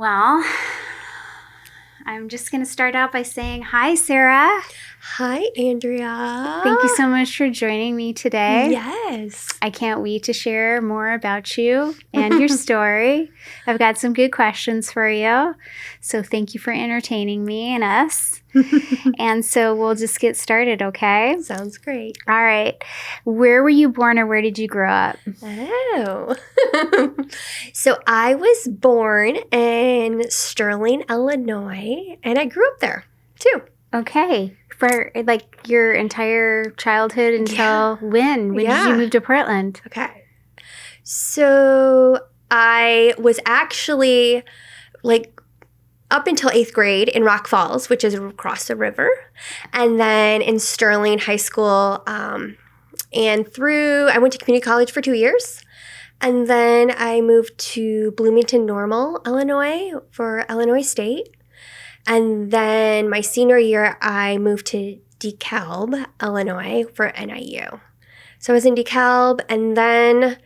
Well, I'm just going to start out by saying hi, Sara. Hi, Andrea. Thank you so much for joining me today. Yes. I can't wait to share more about you and your story. I've got some good questions for you. So thank you for entertaining me and us. And so we'll just get started, okay? Sounds great. All right. Where were you born or where did you grow up? Oh. So I was born in Sterling, Illinois, and I grew up there too. Okay. For like your entire childhood until when? When did you move to Portland? Okay. So I was actually up until 8th grade in Rock Falls, which is across the river. And then in Sterling High School, I went to community college for 2 years. And then I moved to Bloomington Normal, Illinois for Illinois State. And then my senior year, I moved to DeKalb, Illinois for NIU. So I was in DeKalb and then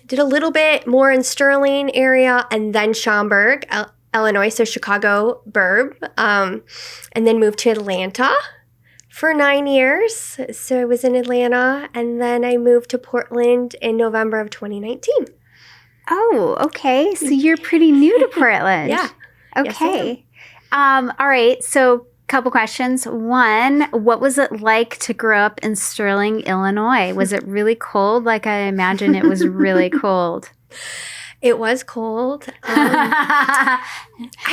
did a little bit more in Sterling area and then Schaumburg, Illinois, so Chicago burb, and then moved to Atlanta for 9 years. So I was in Atlanta and then I moved to Portland in November of 2019. Oh, okay. So you're pretty new to Portland. Yeah. Okay. Yes, all right. So couple questions. One, what was it like to grow up in Sterling, Illinois? Was it really cold? Like I imagine it was really cold. It was cold. I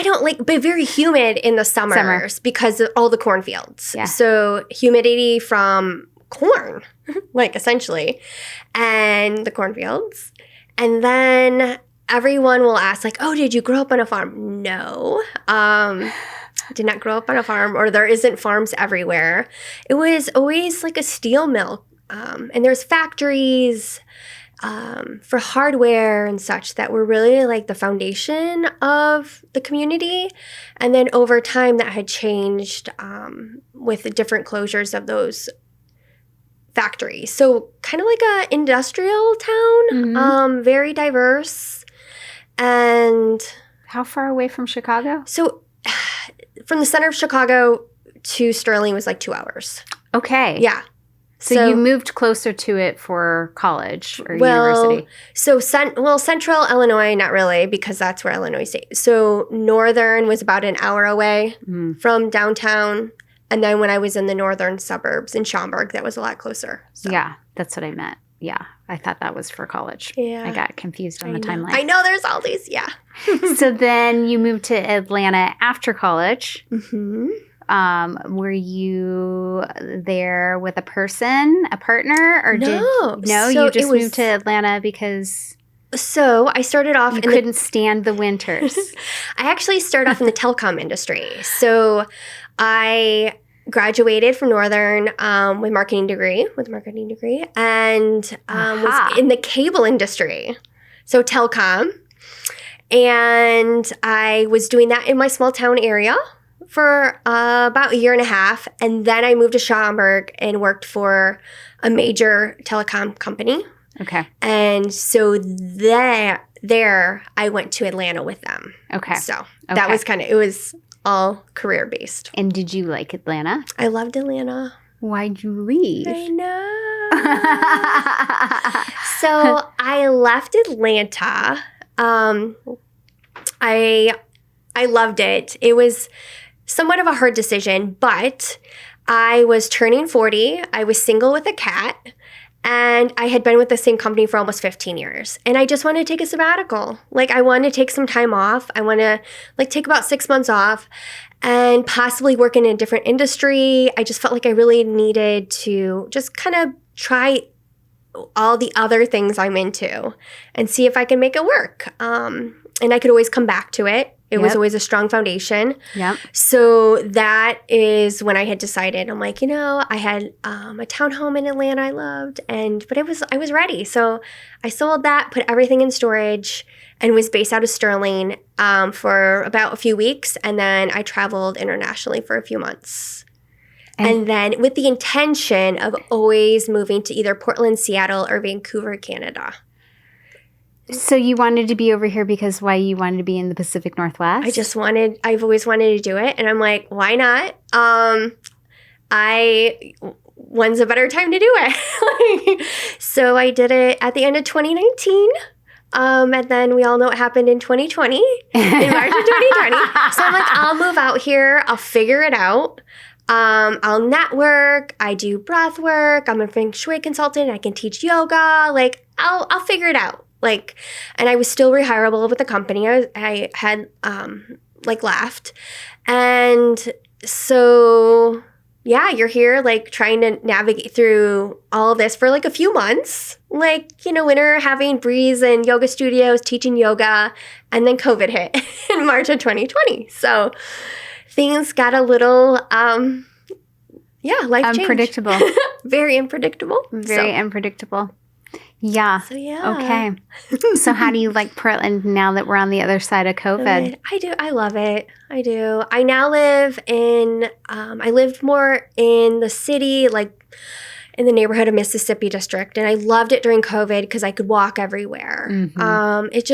don't but very humid in the summers because of all the cornfields. Yeah. So humidity from corn, essentially, and the cornfields. And then everyone will ask, oh, did you grow up on a farm? No. Did not grow up on a farm, or there isn't farms everywhere. It was always like a steel mill. And there's factories for hardware and such that were really like the foundation of the community. And then over time that had changed with the different closures of those factories. So kind of like an industrial town, very diverse. And how far away from Chicago? So from the center of Chicago to Sterling was 2 hours. Okay. Yeah. So you moved closer to it for college or university? So central Illinois, not really, because that's where Illinois State. So northern was about an hour away from downtown. And then when I was in the northern suburbs in Schaumburg, that was a lot closer. So. Yeah, that's what I meant. Yeah, I thought that was for college. Yeah. I got confused on the timeline. I know there's all these, yeah. So then you moved to Atlanta after college. Mm-hmm. Were you there with a partner, or No. You just moved to Atlanta because... So I started off... You couldn't stand the winters. I actually started off in the telecom industry. So I graduated from Northern with a marketing degree, and was in the cable industry. So telecom. And I was doing that in my small town area for about a year and a half. And then I moved to Schaumburg and worked for a major telecom company. Okay. And so there I went to Atlanta with them. Okay. So that was it was all career based. And did you like Atlanta? I loved Atlanta. Why'd you leave? I know. So I left Atlanta. I loved it. It was somewhat of a hard decision, but I was turning 40. I was single with a cat. And I had been with the same company for almost 15 years. And I just wanted to take a sabbatical. I wanted to take some time off. I want to take about 6 months off and possibly work in a different industry. I just felt like I really needed to just kind of try all the other things I'm into and see if I can make it work. And I could always come back to it. It was always a strong foundation. Yep. So that is when I had decided, I'm I had a townhome in Atlanta I loved, but I was ready. So I sold that, put everything in storage, and was based out of Sterling for about a few weeks. And then I traveled internationally for a few months. And then with the intention of always moving to either Portland, Seattle, or Vancouver, Canada. So you wanted to be over here because why you wanted to be in the Pacific Northwest? I've always wanted to do it. And I'm like, why not? When's a better time to do it? So I did it at the end of 2019. And then we all know what happened in 2020, in March of 2020. So I'm like, I'll move out here. I'll figure it out. I'll network. I do breath work. I'm a Feng Shui consultant. I can teach yoga. Like, I'll figure it out. Like, and I was still rehirable with the company. I had left. And so, yeah, you're here like trying to navigate through all of this for like a few months. Like, winter, having breeze and yoga studios, teaching yoga, and then COVID hit in March of 2020. So things got a little, life unpredictable. changed. Very unpredictable. Very unpredictable. Yeah. So, yeah. Okay. So how do you like Portland now that we're on the other side of COVID? I do. I love it. I do. I now live I lived more in the city, like in the neighborhood of Mississippi District. And I loved it during COVID because I could walk everywhere. Mm-hmm. It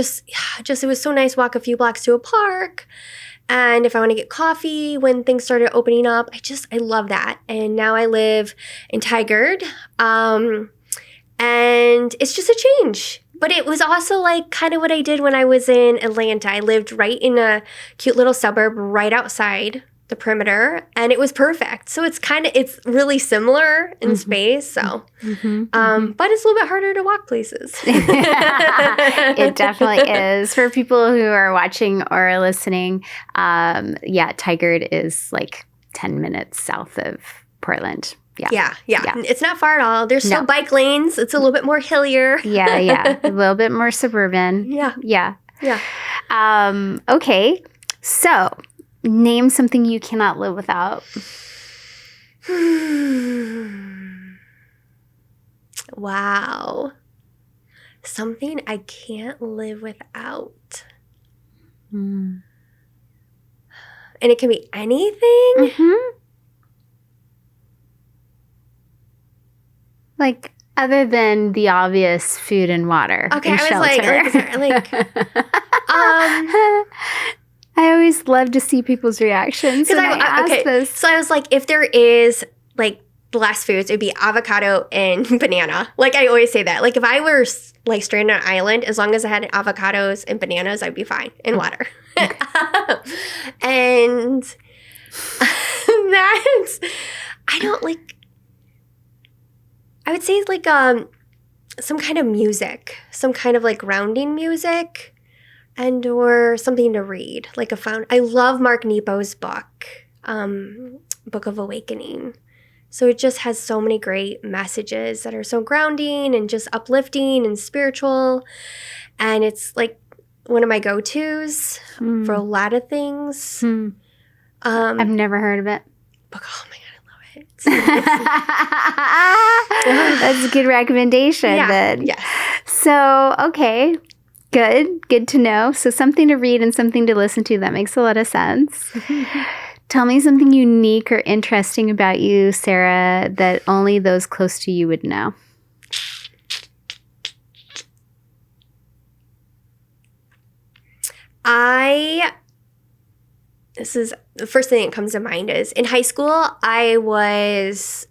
was so nice to walk a few blocks to a park. And if I want to get coffee when things started opening up, I love that. And now I live in Egert. And it's just a change. But it was also like kind of what I did when I was in Atlanta. I lived right in a cute little suburb right outside the perimeter, and it was perfect. So it's really similar in space. So, but it's a little bit harder to walk places. It definitely is. For people who are watching or listening, Egert is like 10 minutes south of Portland. Yeah. It's not far at all. There's still bike lanes. It's a little bit more hillier. Yeah. A little bit more suburban. Yeah. Okay. So, name something you cannot live without. Wow. Something I can't live without. And it can be anything? Mm-hmm. Like, other than the obvious food and water. Okay, and I was shelter. I always love to see people's reactions when I ask this. So I was like, if there is like less foods, it'd be avocado and banana. Like I always say that. Like if I were like stranded on an island, as long as I had avocados and bananas, I'd be fine, and water. Okay. And I would say it's like some kind of music, some kind of like grounding music, and or something to read, like I love Mark Nepo's book, Book of Awakening. So it just has so many great messages that are so grounding and just uplifting and spiritual, and it's like one of my go-tos for a lot of things. I've never heard of it. Oh my God. That's a good recommendation then. Yes. So, okay. Good to know. So something to read and something to listen to. That makes a lot of sense. Tell me something unique or interesting about you, Sara, that only those close to you would know. This is the first thing that comes to mind is in high school, I was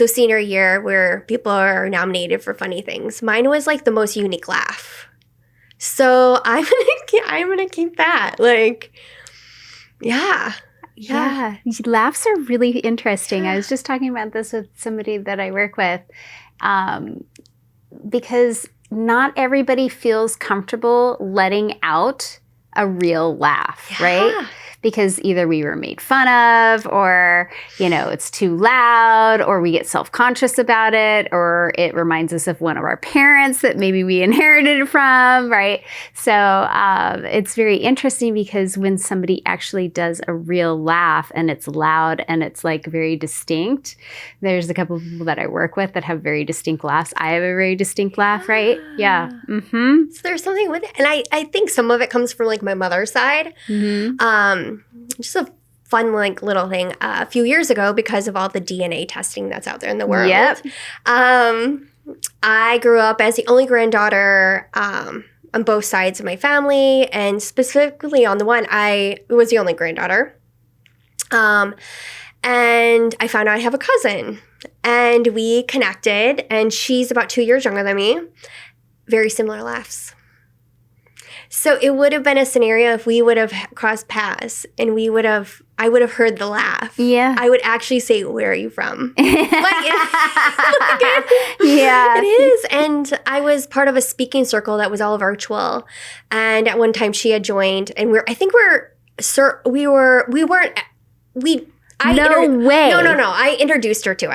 senior year where people are nominated for funny things. Mine was like the most unique laugh. So I'm gonna keep that. Like, yeah. Laughs are really interesting. I was just talking about this with somebody that I work with, because not everybody feels comfortable letting out a real laugh, right? Because either we were made fun of, or, it's too loud, or we get self-conscious about it, or it reminds us of one of our parents that maybe we inherited it from, right? So it's very interesting because when somebody actually does a real laugh and it's loud and it's like very distinct, there's a couple of people that I work with that have very distinct laughs. I have a very distinct laugh, right? Yeah. Mm-hmm. So there's something with it. And I think some of it comes from like my mother's side. Mm-hmm. Just a fun like little thing. A few years ago, because of all the DNA testing that's out there in the world, I grew up as the only granddaughter on both sides of my family, and specifically on the one, I was the only granddaughter. And I found out I have a cousin, and we connected, and she's about 2 years younger than me. Very similar laughs. So it would have been a scenario if we would have crossed paths and I would have heard the laugh. Yeah. I would actually say, "Where are you from?" Yeah. It is. And I was part of a speaking circle that was all virtual. And at one time she had joined, and No way. No. I introduced her to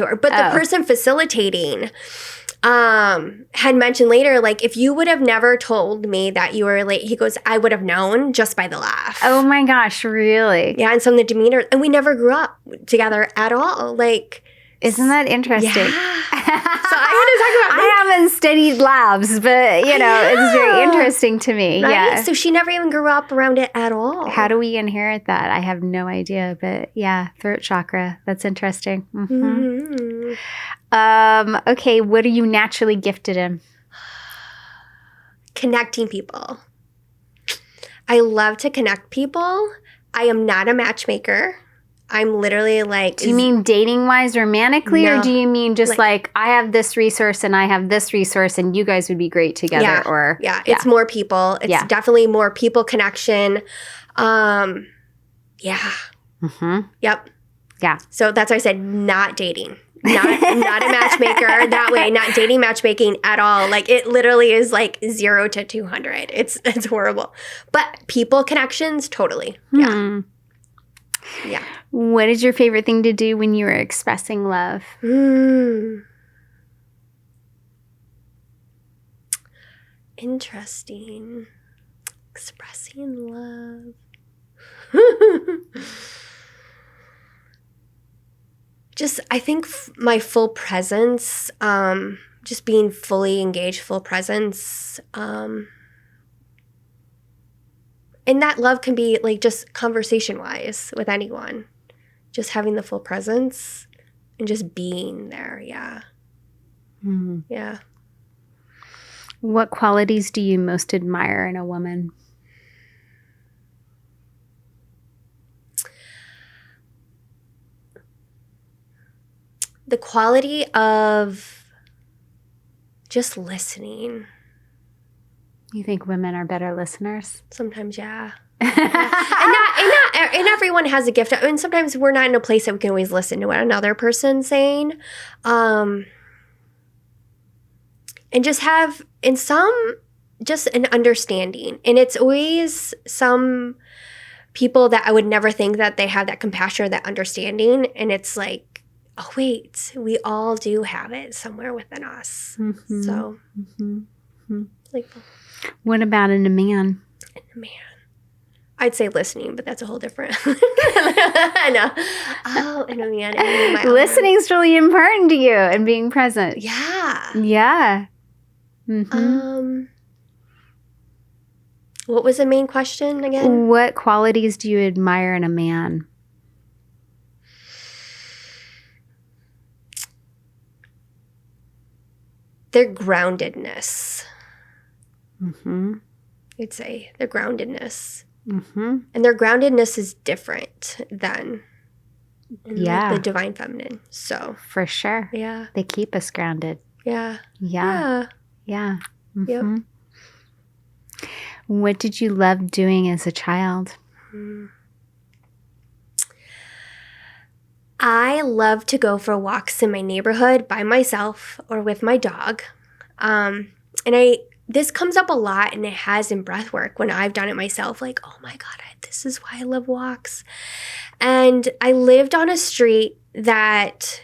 her. But the person facilitating had mentioned later, like, if you would have never told me that you were late, he goes, I would have known just by the laugh. Oh my gosh, really? Yeah, and some of the demeanor. And we never grew up together at all. Like, isn't that interesting? Yeah. So I haven't studied labs, but it's very interesting to me. Right? Yeah. So she never even grew up around it at all. How do we inherit that? I have no idea, but yeah, throat chakra. That's interesting. Mm-hmm. Okay, what are you naturally gifted in? Connecting people. I love to connect people. I am not a matchmaker. I'm literally like... Do you mean dating-wise, romantically? No. Or do you mean just like I have this resource and I have this resource and you guys would be great together? Yeah, it's more people. It's definitely more people connection. Yeah. Mm-hmm. Yep. Yeah. So that's why I said not dating. Not a matchmaker that way. Not dating matchmaking at all. Like, it literally is like 0 to 200. It's horrible. But people connections, totally. Yeah. Yeah. What is your favorite thing to do when you are expressing love? Interesting. Expressing love. Just, I think my full presence, just being fully engaged, full presence. And that love can be like just conversation-wise with anyone. Just having the full presence and just being there. Yeah. Mm-hmm. Yeah. What qualities do you most admire in a woman? The quality of just listening. You think women are better listeners? Sometimes, yeah. And everyone has a gift. And sometimes we're not in a place that we can always listen to what another person's saying. And just have, just an understanding. And it's always some people that I would never think that they have that compassion or that understanding. And it's like, oh, wait, we all do have it somewhere within us. Mm-hmm. So, like, what about in a man? In a man. I'd say listening, but that's a whole different. I know. Oh, in a man. Listening's really important to you and being present. Yeah. Yeah. Mm-hmm. What was the main question again? What qualities do you admire in a man? Their groundedness. Mm-hmm. I'd say their groundedness. Mm-hmm. And their groundedness is different than like the divine feminine. So for sure. Yeah. They keep us grounded. Yeah. Yeah. Yeah. Mm-hmm. Yep. What did you love doing as a child? I love to go for walks in my neighborhood by myself or with my dog. And this comes up a lot, and it has in breathwork when I've done it myself. Like, oh my God, this is why I love walks. And I lived on a street that,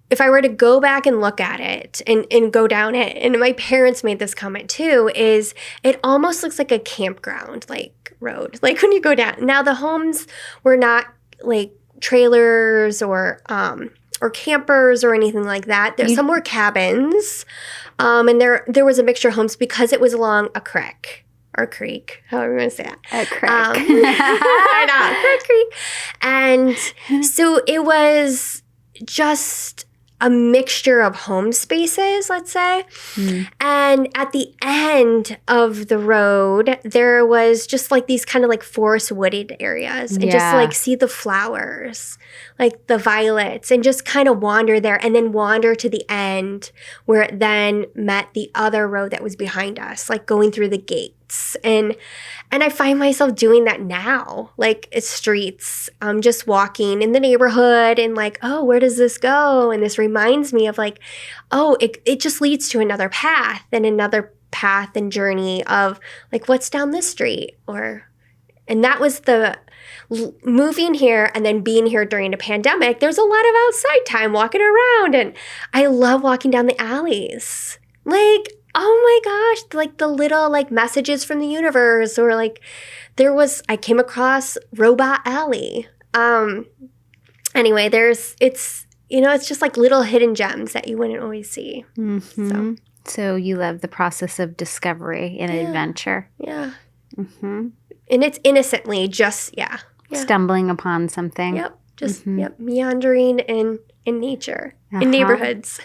if I were to go back and look at it and go down it, and my parents made this comment too, is it almost looks like a campground, like road. Like when you go down. Now the homes were not like trailers or campers or anything like that. Some were cabins. And there was a mixture of homes because it was along a creek. Or creek, however you want to say that. A creek. I know, creek. And so it was just a mixture of home spaces, let's say. And at the end of the road, there was just like these kind of like forest wooded areas and just like see the flowers, like the violets, and just kind of wander there and then wander to the end where it then met the other road that was behind us, like going through the gates. And I find myself doing that now, like it's streets, just walking in the neighborhood and like, oh, where does this go? And this reminds me of like, oh, it just leads to another path and journey of like, what's down this street? And that was the moving here and then being here during the pandemic. There's a lot of outside time walking around, and I love walking down the alleys. Like, oh my gosh, like the little like messages from the universe, or like I came across Robot Alley. Anyway, it's just like little hidden gems that you wouldn't always see. So you love the process of discovery and adventure. Yeah. And it's innocently just, stumbling upon something. Yep. Just, meandering in nature, in neighborhoods.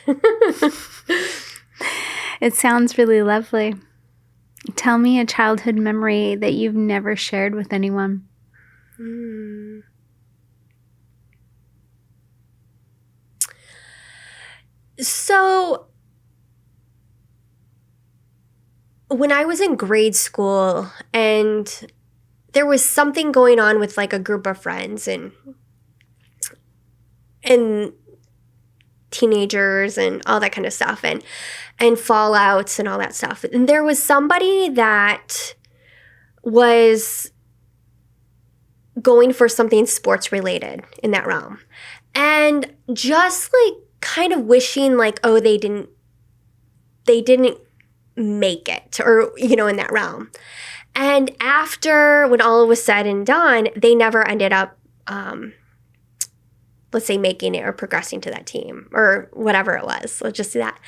It sounds really lovely. Tell me a childhood memory that you've never shared with anyone. So, when I was in grade school and there was something going on with like a group of friends and teenagers and all that kind of stuff and fallouts and all that stuff. And there was somebody that was going for something sports related in that realm. And just like kind of wishing like, oh, they didn't make it, or, in that realm. And after, when all was said and done, they never ended up, let's say, making it or progressing to that team or whatever it was. Let's just do that.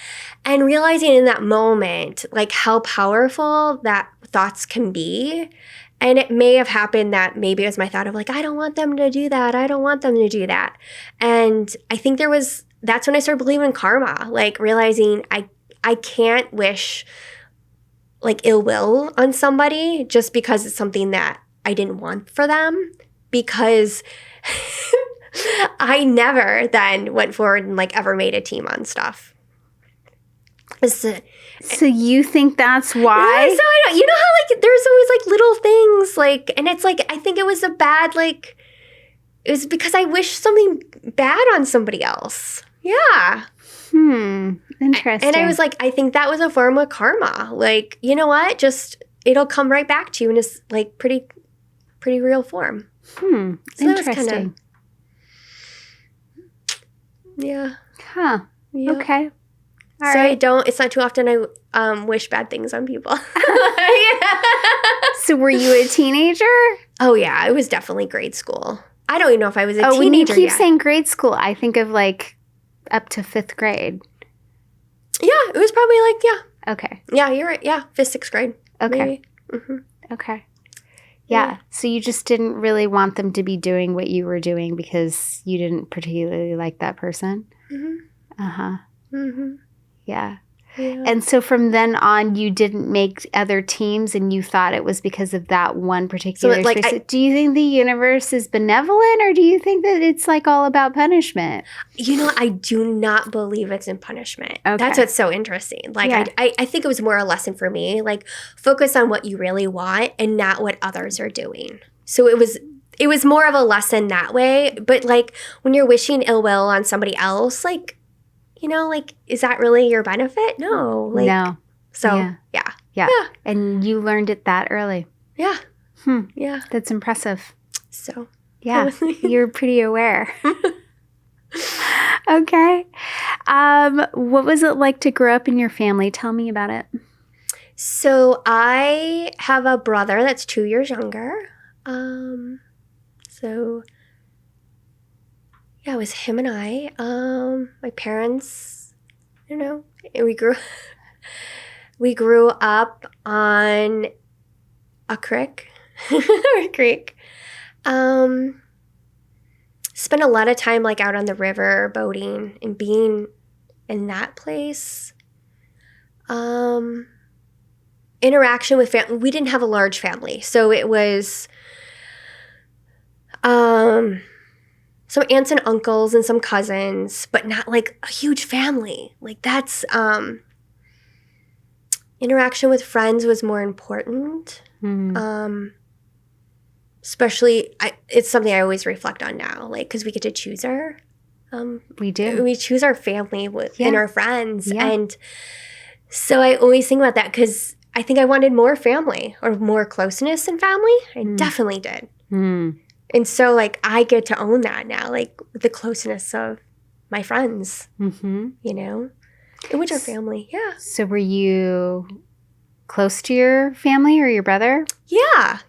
And realizing in that moment, like how powerful that thoughts can be. And it may have happened that maybe it was my thought of like, I don't want them to do that. I don't want them to do that. And I think that's when I started believing in karma, like realizing I can't wish like ill will on somebody just because it's something that I didn't want for them, because I never then went forward and like ever made a team on stuff. So you think that's why? Yeah, so I don't, how like there's always like little things like, and it's like, I think it was it was because I wished something bad on somebody else. Yeah. Interesting. And I was like, I think that was a form of karma. Like, you know what? Just, it'll come right back to you in this like pretty real form. So interesting. Yeah. Huh. Yeah. Okay. All so right. It's not too often I wish bad things on people. So were you a teenager? Oh yeah, it was definitely grade school. I don't even know if I was a teenager when you keep yet. saying grade school, I think of like up to 5th grade. Yeah, it was probably like, Okay. Yeah, you're right. Yeah, 5th, 6th grade. Okay. Maybe. Okay. Yeah. So you just didn't really want them to be doing what you were doing because you didn't particularly like that person? Yeah. And so from then on, you didn't make other teams, and you thought it was because of that one particular space. Do you think the universe is benevolent, or do you think that it's like all about punishment? I do not believe it's in punishment. Okay. That's what's so interesting. Like, I think it was more a lesson for me. Like, focus on what you really want and not what others are doing. So it was more of a lesson that way. But like when you're wishing ill will on somebody else, like, is that really your benefit? No. No. So, yeah. And you learned it that early. Yeah. Yeah. That's impressive. So. Yeah. You're pretty aware. Okay. What was it like to grow up in your family? Tell me about it. So I have a brother that's 2 years younger. It was him and I. My parents, we grew up on a creek. Spent a lot of time like out on the river boating and being in that place. Interaction with family. We didn't have a large family. So it was some aunts and uncles and some cousins, but not like a huge family. Like that's interaction with friends was more important. Especially, it's something I always reflect on now, like, because we get to choose our we do. We choose our family and our friends. Yeah. And so I always think about that because I think I wanted more family or more closeness in family. I definitely did. And so, like, I get to own that now, like, the closeness of my friends, you know, and which are family. Yeah. So were you close to your family or your brother? Yeah.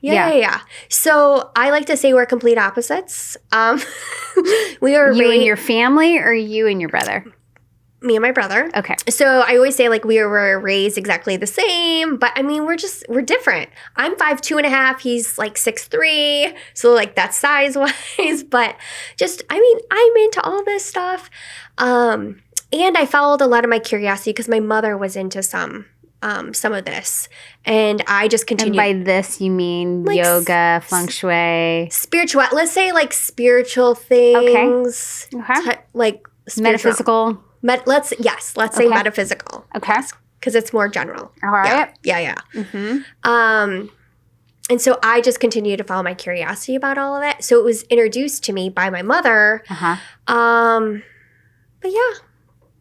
So I like to say we're complete opposites. We are you and your family, or you and your brother? Me and my brother. Okay. So I always say, like, we were raised exactly the same, but I mean, we're different. I'm 5'2.5". He's like 6'3". So like that's size wise, but just, I mean, I'm into all this stuff. And I followed a lot of my curiosity because my mother was into some of this, and I just continued. And by this, you mean like yoga, feng shui, spiritual. Let's say like spiritual things, like spiritual. Metaphysical. Let's say metaphysical. Okay, because it's more general. All right. Yeah. And so I just continued to follow my curiosity about all of it. So it was introduced to me by my mother. But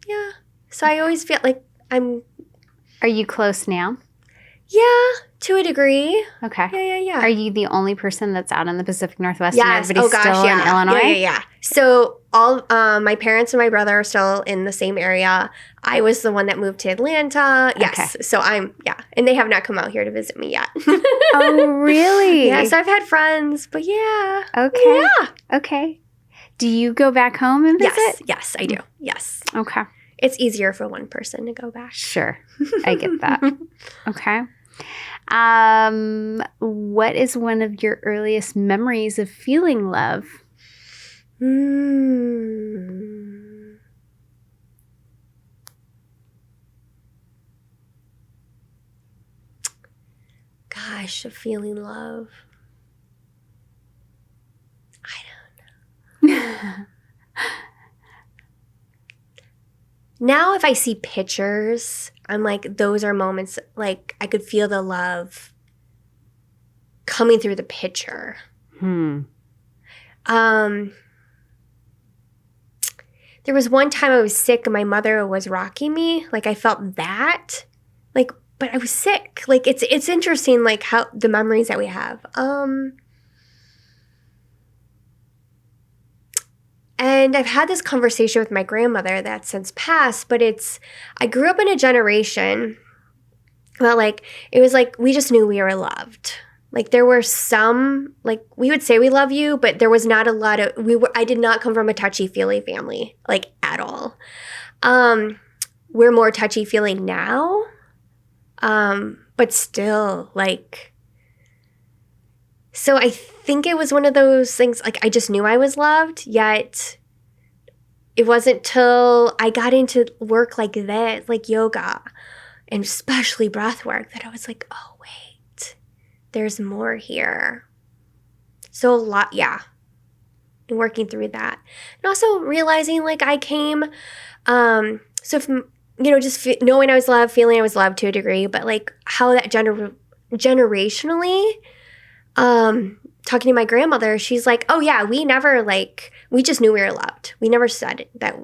yeah. So I always feel like I'm. Are you close now? Yeah, to a degree. Okay. Yeah. Are you the only person that's out in the Pacific Northwest? Yes. And everybody's still in Illinois? Yeah. So all my parents and my brother are still in the same area. I was the one that moved to Atlanta. Yes. Okay. So and they have not come out here to visit me yet. Oh, really? Yes, I've had friends, but yeah. Okay. Yeah. Okay. Do you go back home and visit? Yes, I do. Yes. Okay. It's easier for one person to go back. Sure. I get that. Okay. What is one of your earliest memories of feeling love? Gosh, of feeling love. I don't know. Now, if I see pictures, I'm like, those are moments, like, I could feel the love coming through the picture. There was one time I was sick and my mother was rocking me. Like, I felt that. Like, but I was sick. Like, it's interesting, like, how the memories that we have. And I've had this conversation with my grandmother that's since passed, but I grew up in a generation where, like, it was like we just knew we were loved. Like, there were some, like, we would say we love you, but there was not a lot of, I did not come from a touchy-feely family, like, at all. We're more touchy-feely now, but still, like, so I think it was one of those things, like, I just knew I was loved, yet it wasn't till I got into work like that, like yoga, and especially breathwork, that I was like, oh, wait, there's more here. So a lot, and working through that. And also realizing, like, I came, so if, just knowing I was loved, feeling I was loved to a degree, but, like, how that generationally, talking to my grandmother, she's like, oh yeah, we never, like, we just knew we were loved. We never said that.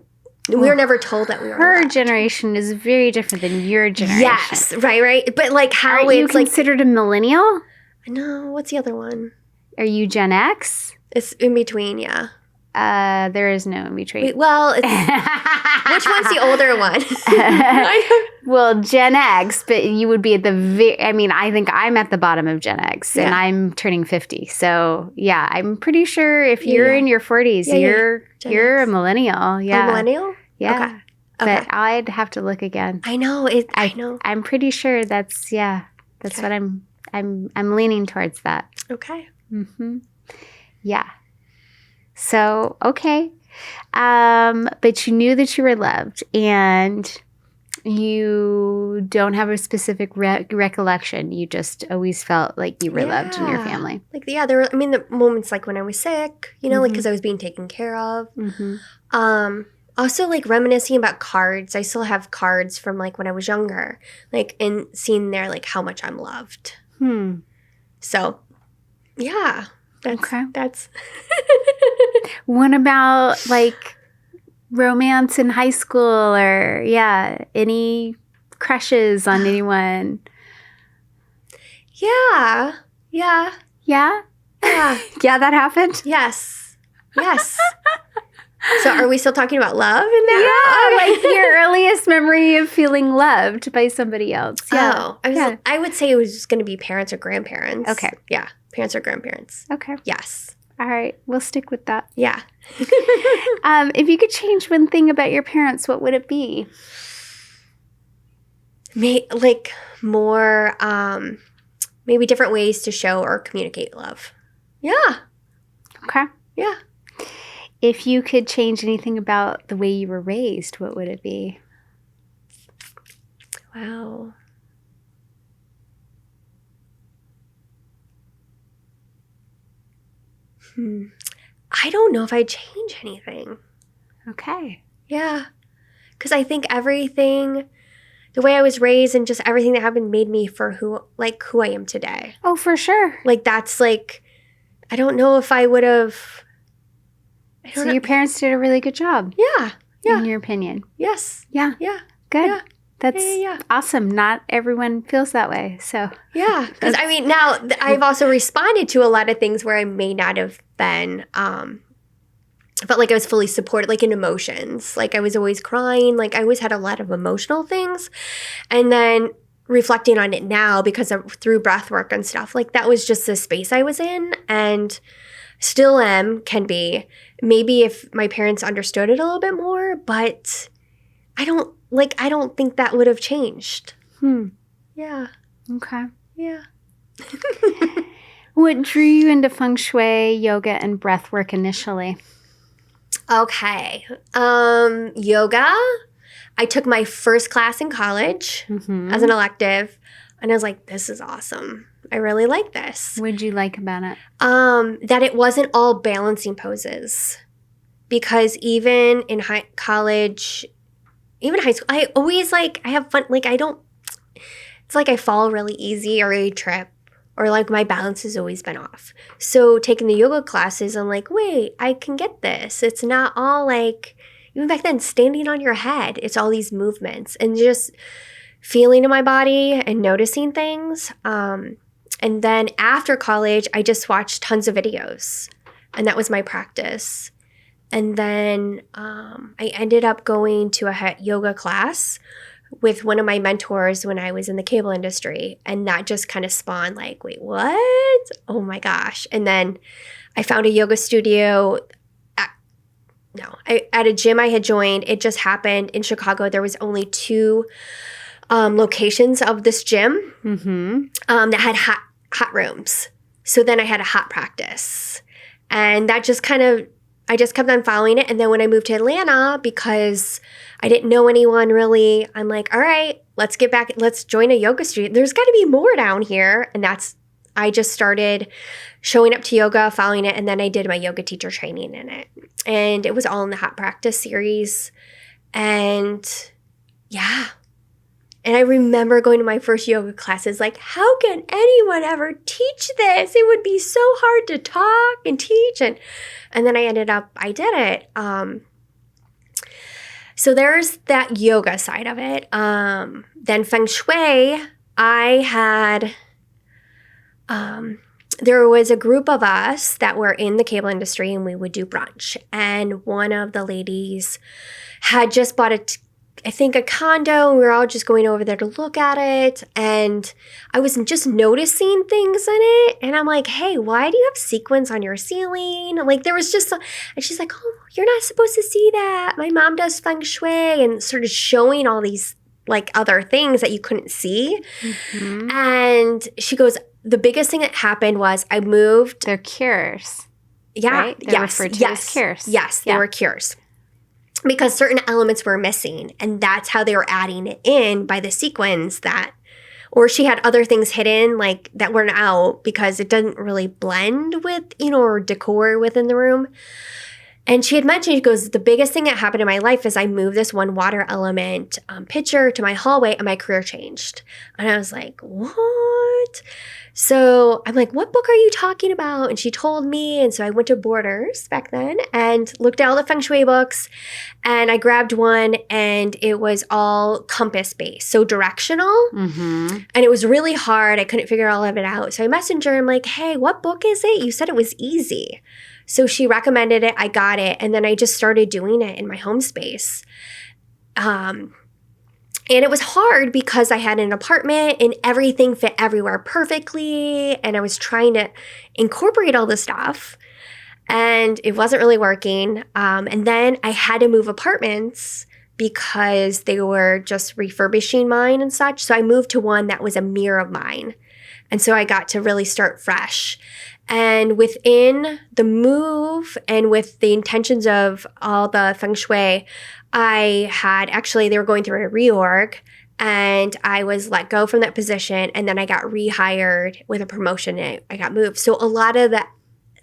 We were never told that we were loved. Her generation is very different than your generation. Yes, right. But, like, how Aren't you considered a millennial? No, what's the other one? Are you Gen X? It's in between, yeah. There is no in between. Which one's the older one? Well, Gen X, but you would be at the I think I'm at the bottom of Gen X, and I'm turning 50. So, yeah, I'm pretty sure if you're in your 40s, you're a millennial. Yeah. A millennial? Yeah. Okay. But I'd have to look again. I know. I know. I'm pretty sure that's what I'm leaning towards that. Okay. Yeah. So, okay. But you knew that you were loved, and you don't have a specific recollection. You just always felt like you were loved in your family. Like, there were, the moments like when I was sick, like because I was being taken care of. Also, like, reminiscing about cards. I still have cards from, like, when I was younger, like, and seeing there, like, how much I'm loved. So, yeah. That's. What about, like, romance in high school or, any crushes on anyone? Yeah. Yeah? Yeah, that happened? Yes. So are we still talking about love in that? Yeah, like your earliest memory of feeling loved by somebody else. Yeah. I would say it was just going to be parents or grandparents. Okay. Yeah, parents or grandparents. Okay. Yes. All right, we'll stick with that. Yeah. If you could change one thing about your parents, what would it be? Like more, maybe different ways to show or communicate love. Yeah. Okay. Yeah. If you could change anything about the way you were raised, what would it be? Wow. I don't know if I'd change anything. Okay. Yeah. Because I think everything, the way I was raised and just everything that happened made me for who I am today. Oh, for sure. Like, that's like, I don't know if I would have. So your parents did a really good job. Yeah. In your opinion. Yes. Yeah. Yeah. Good. Yeah. That's awesome. Not everyone feels that way. So yeah, because now I've also responded to a lot of things where I may not have been, felt like I was fully supported, like in emotions. Like I was always crying. Like I always had a lot of emotional things, and then reflecting on it now because through breathwork and stuff, like that was just the space I was in, and still can be. Maybe if my parents understood it a little bit more, but I don't think that would have changed. Yeah. Okay. Yeah. What drew you into Feng Shui, yoga, and breathwork initially? Okay. Yoga. I took my first class in college as an elective, and I was like, this is awesome. I really like this. What did you like about it? That it wasn't all balancing poses. Because even in college, even high school, I always I have fun. Like it's like I fall really easy or I trip or like my balance has always been off. So taking the yoga classes, I'm like, wait, I can get this. It's not all like, even back then, standing on your head. It's all these movements and just feeling in my body and noticing things. And then after college, I just watched tons of videos and that was my practice. And then I ended up going to a yoga class with one of my mentors when I was in the cable industry. And that just kind of spawned like, wait, what? Oh my gosh. And then I found a yoga studio at a gym I had joined. It just happened in Chicago. There was only 2 locations of this gym that had hot rooms. So then I had a hot practice. And that just I just kept on following it. And then when I moved to Atlanta, because I didn't know anyone really, I'm like, all right, let's get back. Let's join a yoga studio. There's got to be more down here. And I just started showing up to yoga, following it. And then I did my yoga teacher training in it. And it was all in the hot practice series. And yeah. And I remember going to my first yoga classes, like, how can anyone ever teach this? It would be so hard to talk and teach. And then I did it. So there's that yoga side of it. Then Feng Shui, I had, there was a group of us that were in the cable industry and we would do brunch. And one of the ladies had just bought a condo, and we were all just going over there to look at it. And I was just noticing things in it. And I'm like, hey, why do you have sequins on your ceiling? Like there was just, and she's like, oh, you're not supposed to see that. My mom does Feng Shui, and started showing all these like other things that you couldn't see. And she goes, the biggest thing that happened was I moved. They're cures. Yeah. right? They're referred to as cures. Yes, they were cures. Because certain elements were missing, and that's how they were adding it in by the sequins that, or she had other things hidden like that weren't out because it doesn't really blend with, or decor within the room. And she had mentioned, she goes, the biggest thing that happened in my life is I moved this one water element picture to my hallway and my career changed. And I was like, what? So I'm like, what book are you talking about? And she told me. And so I went to Borders back then and looked at all the Feng Shui books. And I grabbed one and it was all compass based, so directional. Mm-hmm. And it was really hard. I couldn't figure all of it out. So I messaged her. I'm like, hey, what book is it? You said it was easy. So she recommended it. I got it. And then I just started doing it in my home space. And it was hard because I had an apartment and everything fit everywhere perfectly. And I was trying to incorporate all the stuff. And it wasn't really working. And then I had to move apartments because they were just refurbishing mine and such. So I moved to one that was a mirror of mine. And so I got to really start fresh. And within the move and with the intentions of all the Feng Shui, they were going through a reorg and I was let go from that position. And then I got rehired with a promotion and I got moved. So a lot of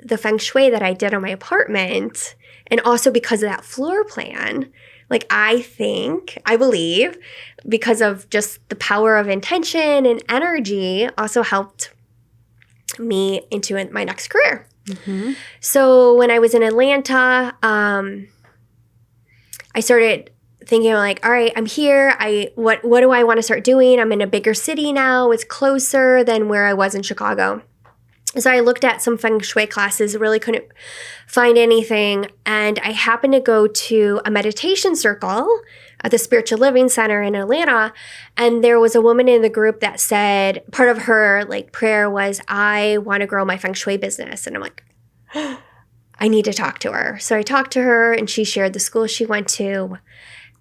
the Feng Shui that I did on my apartment, and also because of that floor plan, like I believe, because of just the power of intention and energy, also helped me into my next career. Mm-hmm. So when I was in Atlanta, I started thinking like, all right, I'm here. What do I want to start doing? I'm in a bigger city now. It's closer than where I was in Chicago. So I looked at some Feng Shui classes, really couldn't find anything. And I happened to go to a meditation circle at the Spiritual Living Center in Atlanta. And there was a woman in the group that said, part of her like prayer was, I want to grow my Feng Shui business. And I'm like, I need to talk to her. So I talked to her and she shared the school she went to.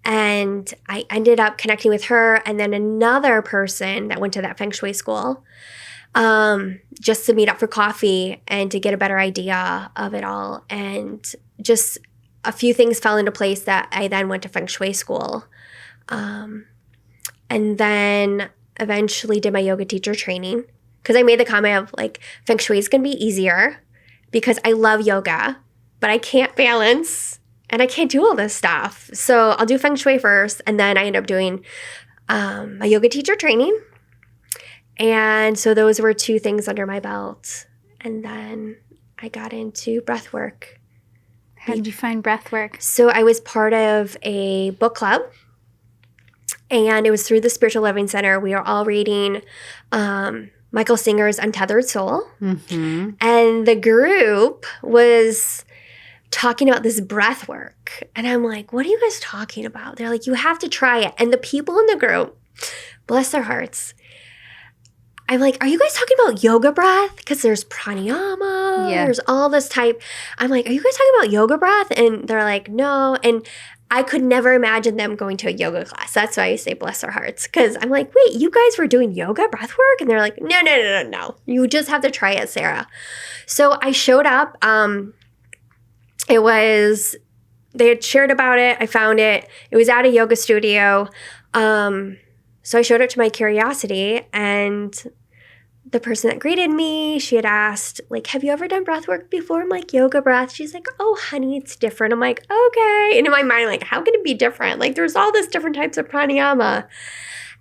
And I ended up connecting with her and then another person that went to that Feng Shui school. Just to meet up for coffee and to get a better idea of it all. And just a few things fell into place that I then went to Feng Shui school. And then eventually did my yoga teacher training because I made the comment of like, Feng Shui is going to be easier because I love yoga, but I can't balance and I can't do all this stuff. So I'll do Feng Shui first. And then I ended up doing my yoga teacher training. And so those were two things under my belt. And then I got into breathwork. How did you find breathwork? So I was part of a book club. And it was through the Spiritual Living Center. We were all reading Michael Singer's Untethered Soul. Mm-hmm. And the group was talking about this breathwork. And I'm like, what are you guys talking about? They're like, you have to try it. And the people in the group, bless their hearts, I'm like, are you guys talking about yoga breath? Because there's pranayama, there's all this type. I'm like, are you guys talking about yoga breath? And they're like, no. And I could never imagine them going to a yoga class. That's why I say bless their hearts. Because I'm like, wait, you guys were doing yoga breath work? And they're like, no. You just have to try it, Sarah. So I showed up. They had shared about it. I found it. It was at a yoga studio. So I showed up to my curiosity and the person that greeted me, she had asked, like, have you ever done breath work before? I'm like, yoga breath. She's like, oh, honey, it's different. I'm like, okay. And in my mind, like, how can it be different? Like, there's all this different types of pranayama.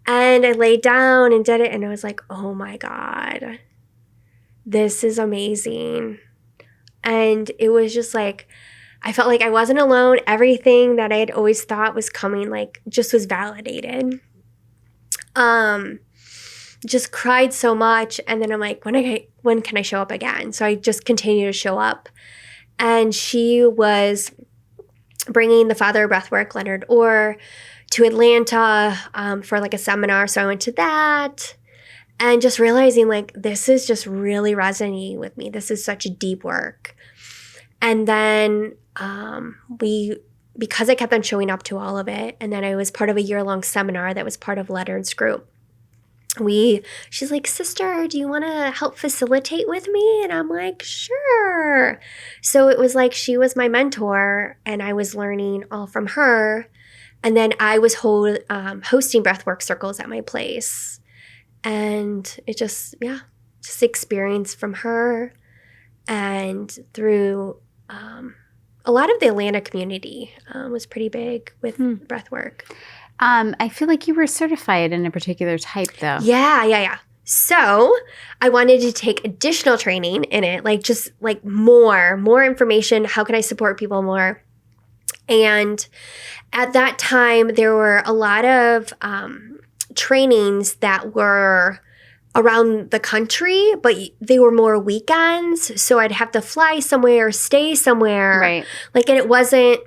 And I laid down and did it. And I was like, oh my God, this is amazing. And it was just like, I felt like I wasn't alone. Everything that I had always thought was coming, like, just was validated. Just cried so much. And then I'm like, when can I show up again? So I just continued to show up. And she was bringing the father of breathwork, Leonard Orr, to Atlanta for like a seminar. So I went to that and just realizing like, this is just really resonating with me. This is such a deep work. And then because I kept on showing up to all of it, and then I was part of a year-long seminar that was part of Leonard's group. she's like, sister, do you want to help facilitate with me? And I'm like, sure. So it was like she was my mentor and I was learning all from her. And then I was hosting breathwork circles at my place. And it just experience from her and through a lot of the Atlanta community was pretty big with breathwork. I feel like you were certified in a particular type, though. Yeah. So I wanted to take additional training in it, like just like more information. How can I support people more? And at that time, there were a lot of trainings that were around the country, but they were more weekends. So I'd have to fly somewhere, stay somewhere. Right. Like, and it wasn't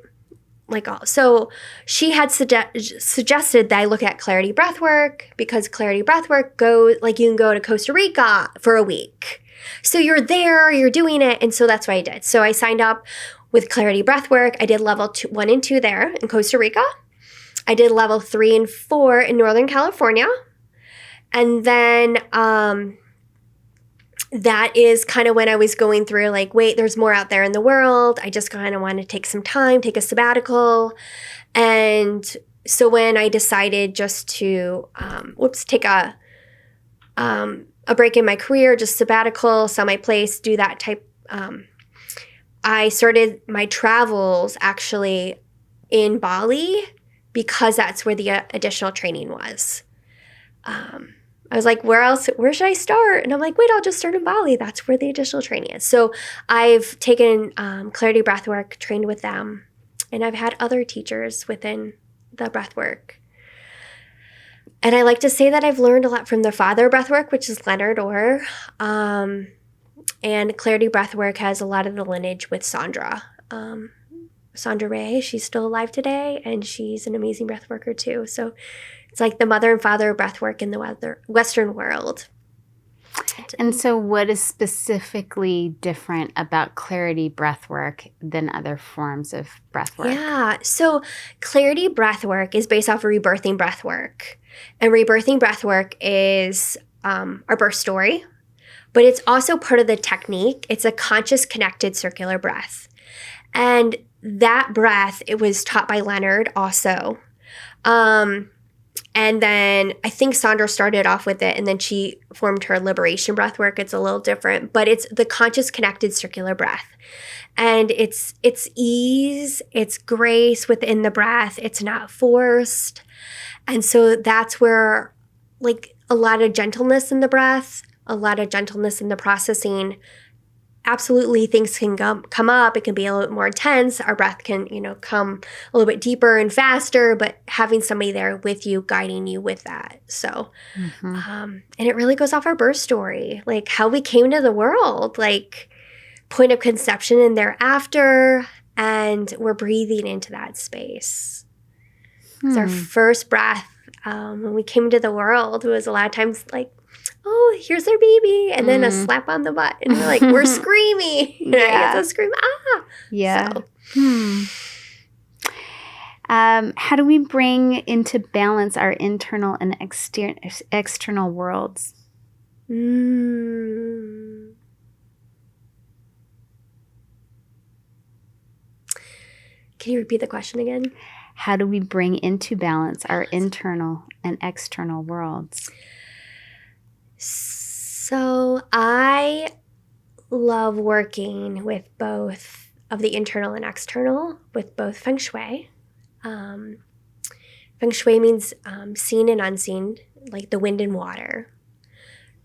like all. So she had suggested that I look at Clarity Breathwork because Clarity Breathwork you can go to Costa Rica for a week. So you're there, you're doing it. And so that's what I did. So I signed up with Clarity Breathwork. I did level 1 and 2 there in Costa Rica. I did level 3 and 4 in Northern California. And then that is kind of when I was going through like, wait, there's more out there in the world. I just kind of want to take some time, take a sabbatical. And so when I decided just to, take a break in my career, just sabbatical, sell my place, do that type, I started my travels actually in Bali because that's where the additional training was. I was like, where should I start? And I'm like, wait, I'll just start in Bali. That's where the additional training is. So I've taken Clarity Breathwork, trained with them, and I've had other teachers within the breathwork. And I like to say that I've learned a lot from the father breathwork, which is Leonard Orr. And Clarity Breathwork has a lot of the lineage with Sandra. Sandra Ray, she's still alive today, and she's an amazing breathworker too. So it's like the mother and father of breathwork in the Western world. And so what is specifically different about Clarity Breathwork than other forms of breathwork? Yeah. So Clarity Breathwork is based off of rebirthing breathwork. And rebirthing breathwork is our birth story, but it's also part of the technique. It's a conscious connected circular breath. And that breath, it was taught by Leonard also. And then I think Sandra started off with it, and then she formed her liberation breathwork. It's a little different, but it's the conscious connected circular breath. And it's ease, it's grace within the breath. It's not forced. And so that's where like a lot of gentleness in the breath, a lot of gentleness in the processing. Absolutely, things can come up. It can be a little bit more intense. Our breath can, come a little bit deeper and faster, but having somebody there with you, guiding you with that. So, and it really goes off our birth story, like how we came to the world, like point of conception and thereafter, and we're breathing into that space. It's our first breath. When we came to the world, it was a lot of times like, oh, here's their baby, and then a slap on the butt, and we're like, we're screaming. Yeah. I have to scream, ah. Yeah. So. How do we bring into balance our internal and external worlds? Can you repeat the question again? How do we bring into balance our internal and external worlds? So I love working with both of the internal and external, with both Feng Shui. Feng Shui means seen and unseen, like the wind and water.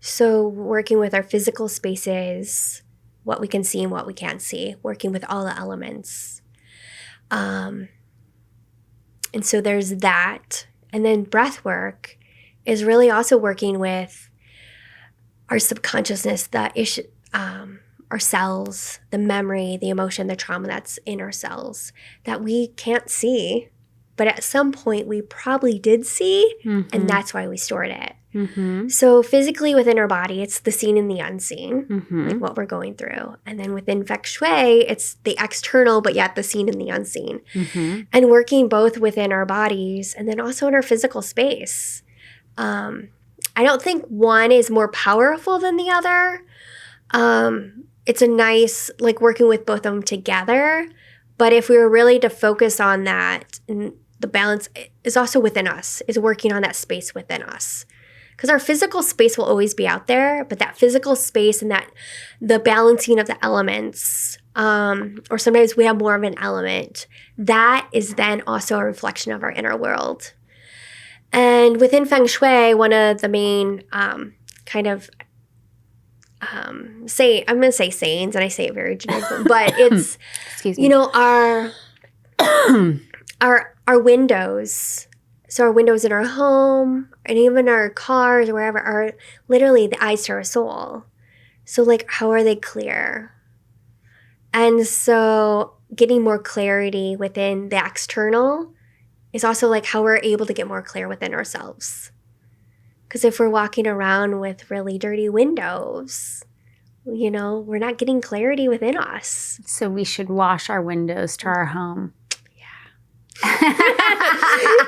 So working with our physical spaces, what we can see and what we can't see, working with all the elements. And so there's that. And then breath work is really also working with our subconsciousness, our cells, the memory, the emotion, the trauma that's in our cells that we can't see, but at some point we probably did see, and that's why we stored it. So physically within our body, it's the seen and the unseen, like what we're going through. And then within Feng Shui, it's the external, but yet the seen and the unseen. And working both within our bodies and then also in our physical space. I don't think one is more powerful than the other. It's a nice, like, working with both of them together. But if we were really to focus on that, the balance is also within us, is working on that space within us. Because our physical space will always be out there, but that physical space and that the balancing of the elements, or sometimes we have more of an element, that is then also a reflection of our inner world. And within Feng Shui, one of the main I'm going to say sayings, and I say it very generically, but it's, Excuse me. you know, our windows. So our windows in our home and even our cars or wherever are literally the eyes to our soul. So, like, how are they clear? And so getting more clarity within the external is also like how we're able to get more clear within ourselves. Because if we're walking around with really dirty windows, you know, we're not getting clarity within us. So we should wash our windows to our home.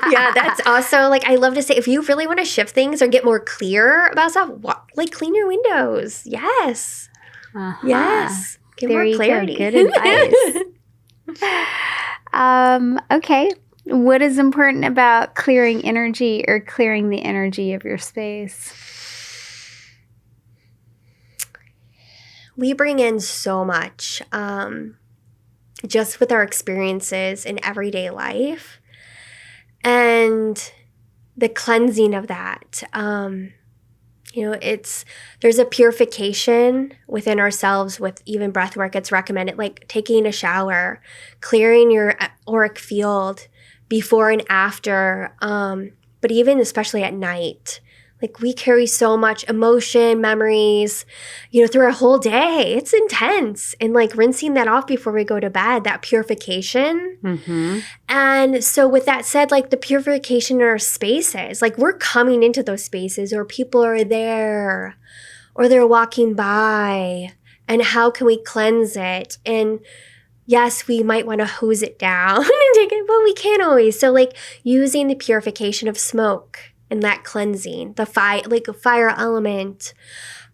Yeah, that's also, like, I love to say, if you really want to shift things or get more clear about stuff, like, clean your windows. Yes. Yes. Get There more you clarity. go. Good advice. Okay. What is important about clearing energy or clearing the energy of your space? We bring in so much just with our experiences in everyday life and the cleansing of that. You know, there's a purification within ourselves with even breath work. It's recommended, like taking a shower, clearing your auric field before and after, but even especially at night. Like, we carry so much emotion, memories, you know, through our whole day. It's intense. And, like, rinsing that off before we go to bed, that purification. Mm-hmm. And so with that said, like, the purification in our spaces, like, we're coming into those spaces, or people are there, or they're walking by, and how can we cleanse it? And yes, we might want to hose it down and take it, but we can't always. So, like, using the purification of smoke and that cleansing, the fire element,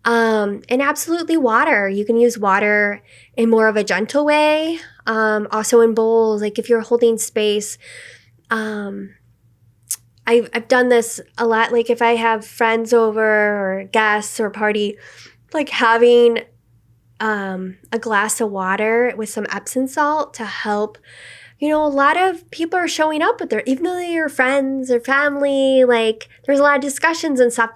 and absolutely water. You can use water in more of a gentle way. Also in bowls, like if you're holding space. I've done this a lot. Like if I have friends over or guests or party, like having a glass of water with some Epsom salt to help. You know, a lot of people are showing up with even though they're your friends or family, like there's a lot of discussions and stuff.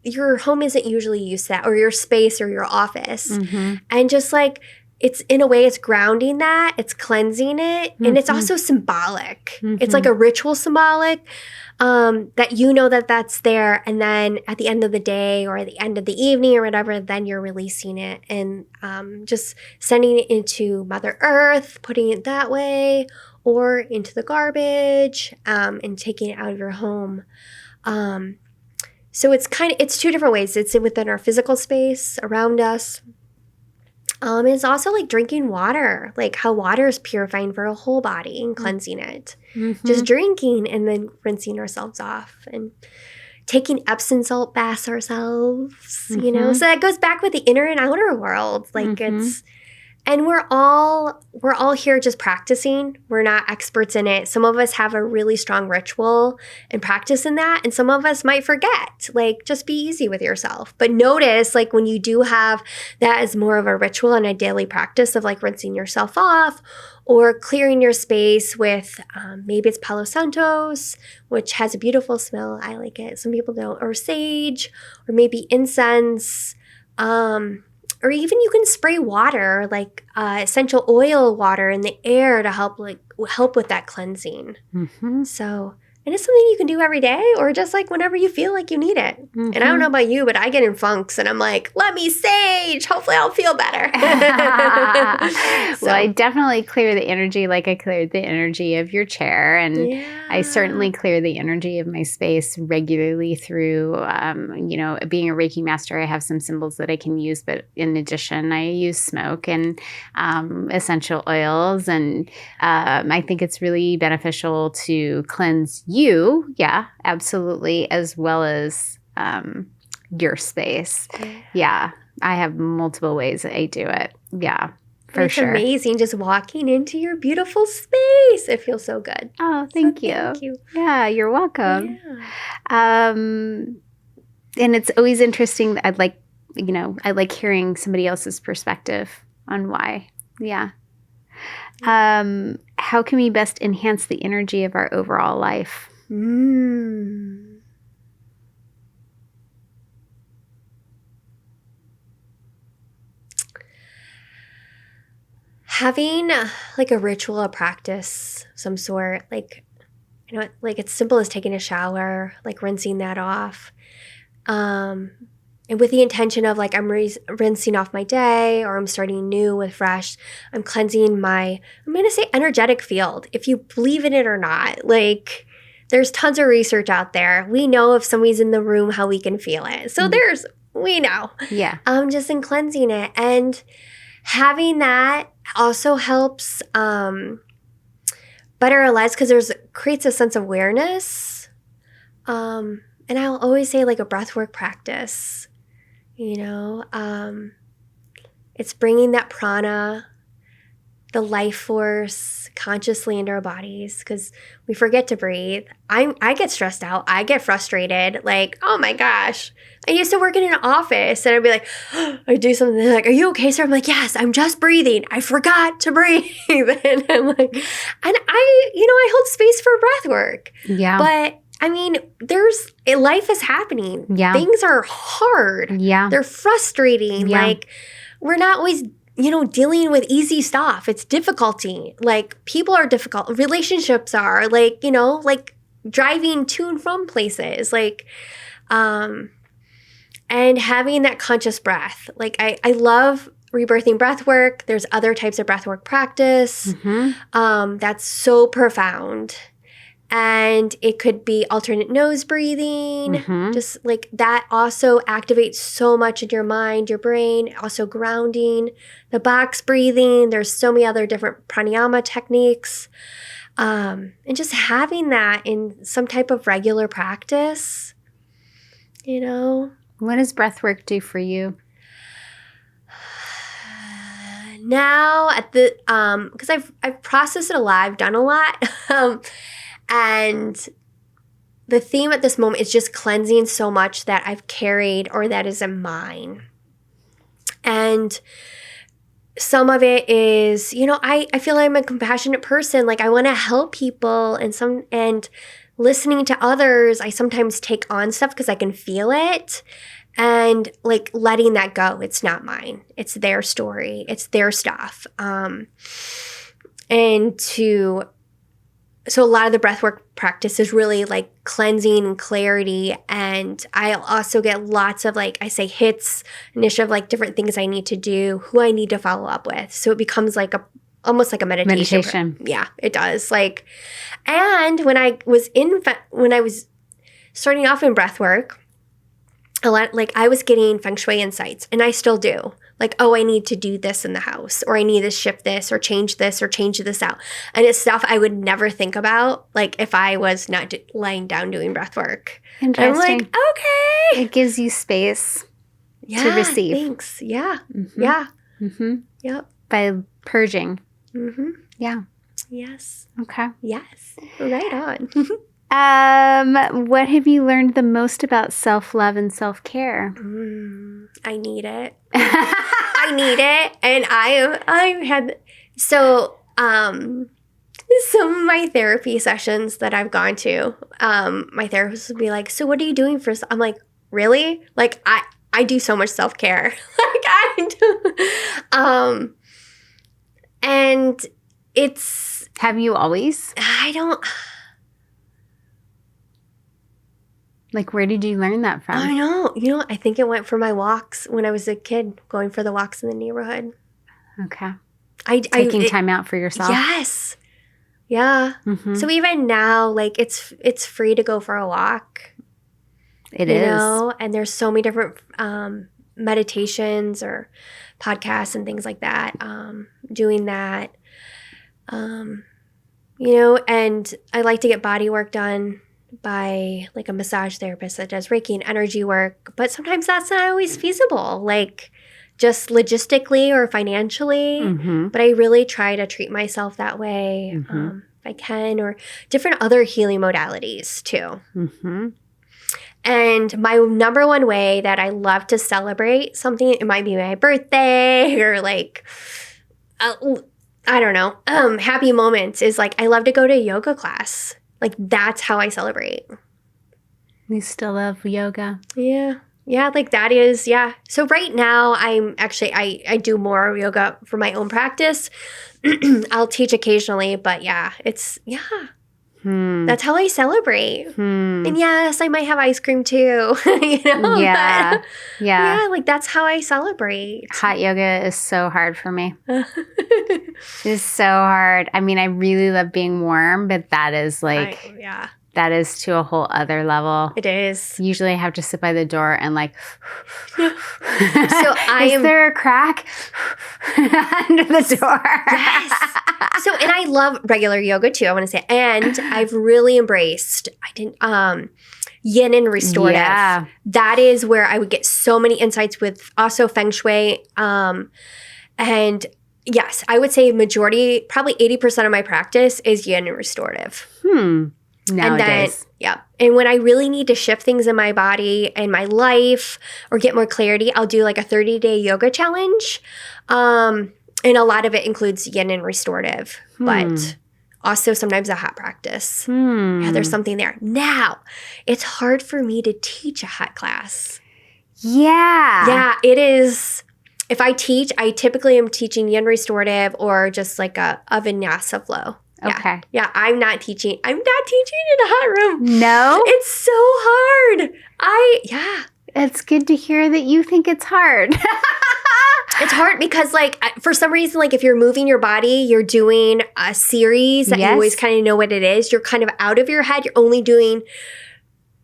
Your home isn't usually used to that, or your space or your office. Mm-hmm. And just like, it's in a way, it's grounding that, it's cleansing it. Mm-hmm. And it's also symbolic. Mm-hmm. It's like a ritual symbolic that you know that that's there. And then at the end of the day or at the end of the evening or whatever, then you're releasing it and just sending it into Mother Earth, putting it that way, or into the garbage and taking it out of your home. So it's two different ways. It's within our physical space around us. It's also like drinking water, like how water is purifying for a whole body and cleansing it. Mm-hmm. Just drinking and then rinsing ourselves off and taking Epsom salt baths ourselves, you know? So that goes back with the inner and outer world. Like and we're all here just practicing. We're not experts in it. Some of us have a really strong ritual and practice in that. And some of us might forget. Like, just be easy with yourself. But notice, like, when you do have that as more of a ritual and a daily practice of, like, rinsing yourself off or clearing your space with maybe it's Palo Santos, which has a beautiful smell. I like it. Some people don't. Or sage, or maybe incense. Or even you can spray water, like essential oil water in the air to help with that cleansing. Mm-hmm. So, and it's something you can do every day or just like whenever you feel like you need it. Mm-hmm. And I don't know about you, but I get in funks and I'm like, let me sage. Hopefully I'll feel better. Well, I definitely clear the energy like I cleared the energy of your chair. And I certainly clear the energy of my space regularly through, being a Reiki master. I have some symbols that I can use, but in addition, I use smoke and essential oils. And I think it's really beneficial to cleanse you. Yeah, absolutely. As well as your space. Yeah. I have multiple ways I do it. Yeah, for it's sure. amazing just walking into your beautiful space. It feels so good. Oh, thank you. Thank you. Yeah, you're welcome. Yeah. And it's always interesting. I like hearing somebody else's perspective on why. Yeah. How can we best enhance the energy of our overall life? Having like a ritual, a practice, some sort, like, like it's simple as taking a shower, like rinsing that off. And with the intention of like, I'm rinsing off my day, or I'm starting new with fresh. I'm cleansing I'm going to say energetic field, if you believe in it or not. Like, there's tons of research out there. We know if somebody's in the room, how we can feel it. So we know. Yeah. Just in cleansing it. And having that also helps better our lives, because creates a sense of awareness. And I'll always say like a breathwork practice, it's bringing that prana, the life force, consciously into our bodies, because we forget to breathe. I get stressed out. I get frustrated. Like, oh my gosh. I used to work in an office and I'd be like, I'd do something like, are you okay, sir? I'm like, yes, I'm just breathing. I forgot to breathe. And I'm like, and I hold space for breath work. Yeah. But I mean, life is happening. Yeah. Things are hard. Yeah. They're frustrating. Yeah. Like, we're not always dealing with easy stuff. It's difficulty. Like, people are difficult. Relationships are like, like driving to and from places. Like, and having that conscious breath. Like, I love rebirthing breath work. There's other types of breath work practice. That's so profound. And it could be alternate nose breathing. Just like that also activates so much in your mind, your brain, also grounding, the box breathing. There's so many other different pranayama techniques. And just having that in some type of regular practice, What does breath work do for you? Now at the, because I've processed it a lot, I've done a lot. And the theme at this moment is just cleansing so much that I've carried or that is in mine. And some of it is, I feel like I'm a compassionate person. Like, I want to help people, and listening to others, I sometimes take on stuff because I can feel it, and like letting that go. It's not mine. It's their story. It's their stuff. So a lot of the breathwork practice is really like cleansing and clarity. And I'll also get lots of, like I say, hits, initiative, like different things I need to do, who I need to follow up with. So it becomes like almost like a meditation. Yeah, it does. Like, and when I was starting off in breathwork, I was getting Feng Shui insights, and I still do. Like, oh, I need to do this in the house, or I need to shift this, or change this out. And it's stuff I would never think about, like, if I was not lying down doing breath work. Interesting. I'm like, okay. It gives you space to receive. Thanks. Yeah. Yeah. Yep. By purging. Yeah. Yes. Okay. Yes. Right on. What have you learned the most about self-love and self-care? I need it. I need it. And I've had, so, some of my therapy sessions that I've gone to, my therapist would be like, so what are you doing for, I'm like, really? Like, I do so much self-care. Like, I do. And it's. Have you always? I don't. Like, where did you learn that from? I know. I think it went for my walks when I was a kid, going for the walks in the neighborhood. Okay. Taking time out for yourself. Yes. Yeah. So even now, like, it's free to go for a walk. It is. And there's so many different meditations or podcasts and things like that, doing that. And I like to get body work done by like a massage therapist that does Reiki and energy work, but sometimes that's not always feasible, like just logistically or financially. Mm-hmm. But I really try to treat myself that way if I can, or different other healing modalities too. Mm-hmm. And my number one way that I love to celebrate something, it might be my birthday or like, I don't know, happy moments, is like I love to go to a yoga class. Like that's how I celebrate. You still love yoga? Yeah. Yeah, like that is, yeah. So right now I'm actually, I do more yoga for my own practice. I'll teach occasionally, but yeah, it's, yeah. That's how I celebrate. And yes, I might have ice cream too, you know? Yeah. But, yeah. yeah, like that's how I celebrate. Hot yoga is so hard for me. It's so hard. I mean, I really love being warm, but that is like, yeah, that is to a whole other level. it is. Usually I have to sit by the door and like, So is there a crack under the door? Yes. So, and I love regular yoga too, I want to say. And I've really embraced, yin and restorative. Yeah. That is where I would get so many insights with also Feng Shui. And yes, I would say majority, probably 80% of my practice is yin and restorative. Nowadays. Yeah. And when I really need to shift things in my body and my life or get more clarity, I'll do like a 30-day yoga challenge. And a lot of it includes yin and restorative, but also sometimes a hot practice. Yeah, there's something there. Now, it's hard for me to teach a hot class. Yeah. Yeah, it is. If I teach, I typically am teaching yin restorative or just like a vinyasa flow. Yeah. Okay. Yeah, I'm not teaching in a hot room. No? It's so hard. It's good to hear that you think it's hard. It's hard because like for some reason, like if you're moving your body, you're doing a series that you always kind of know what it is. You're kind of out of your head.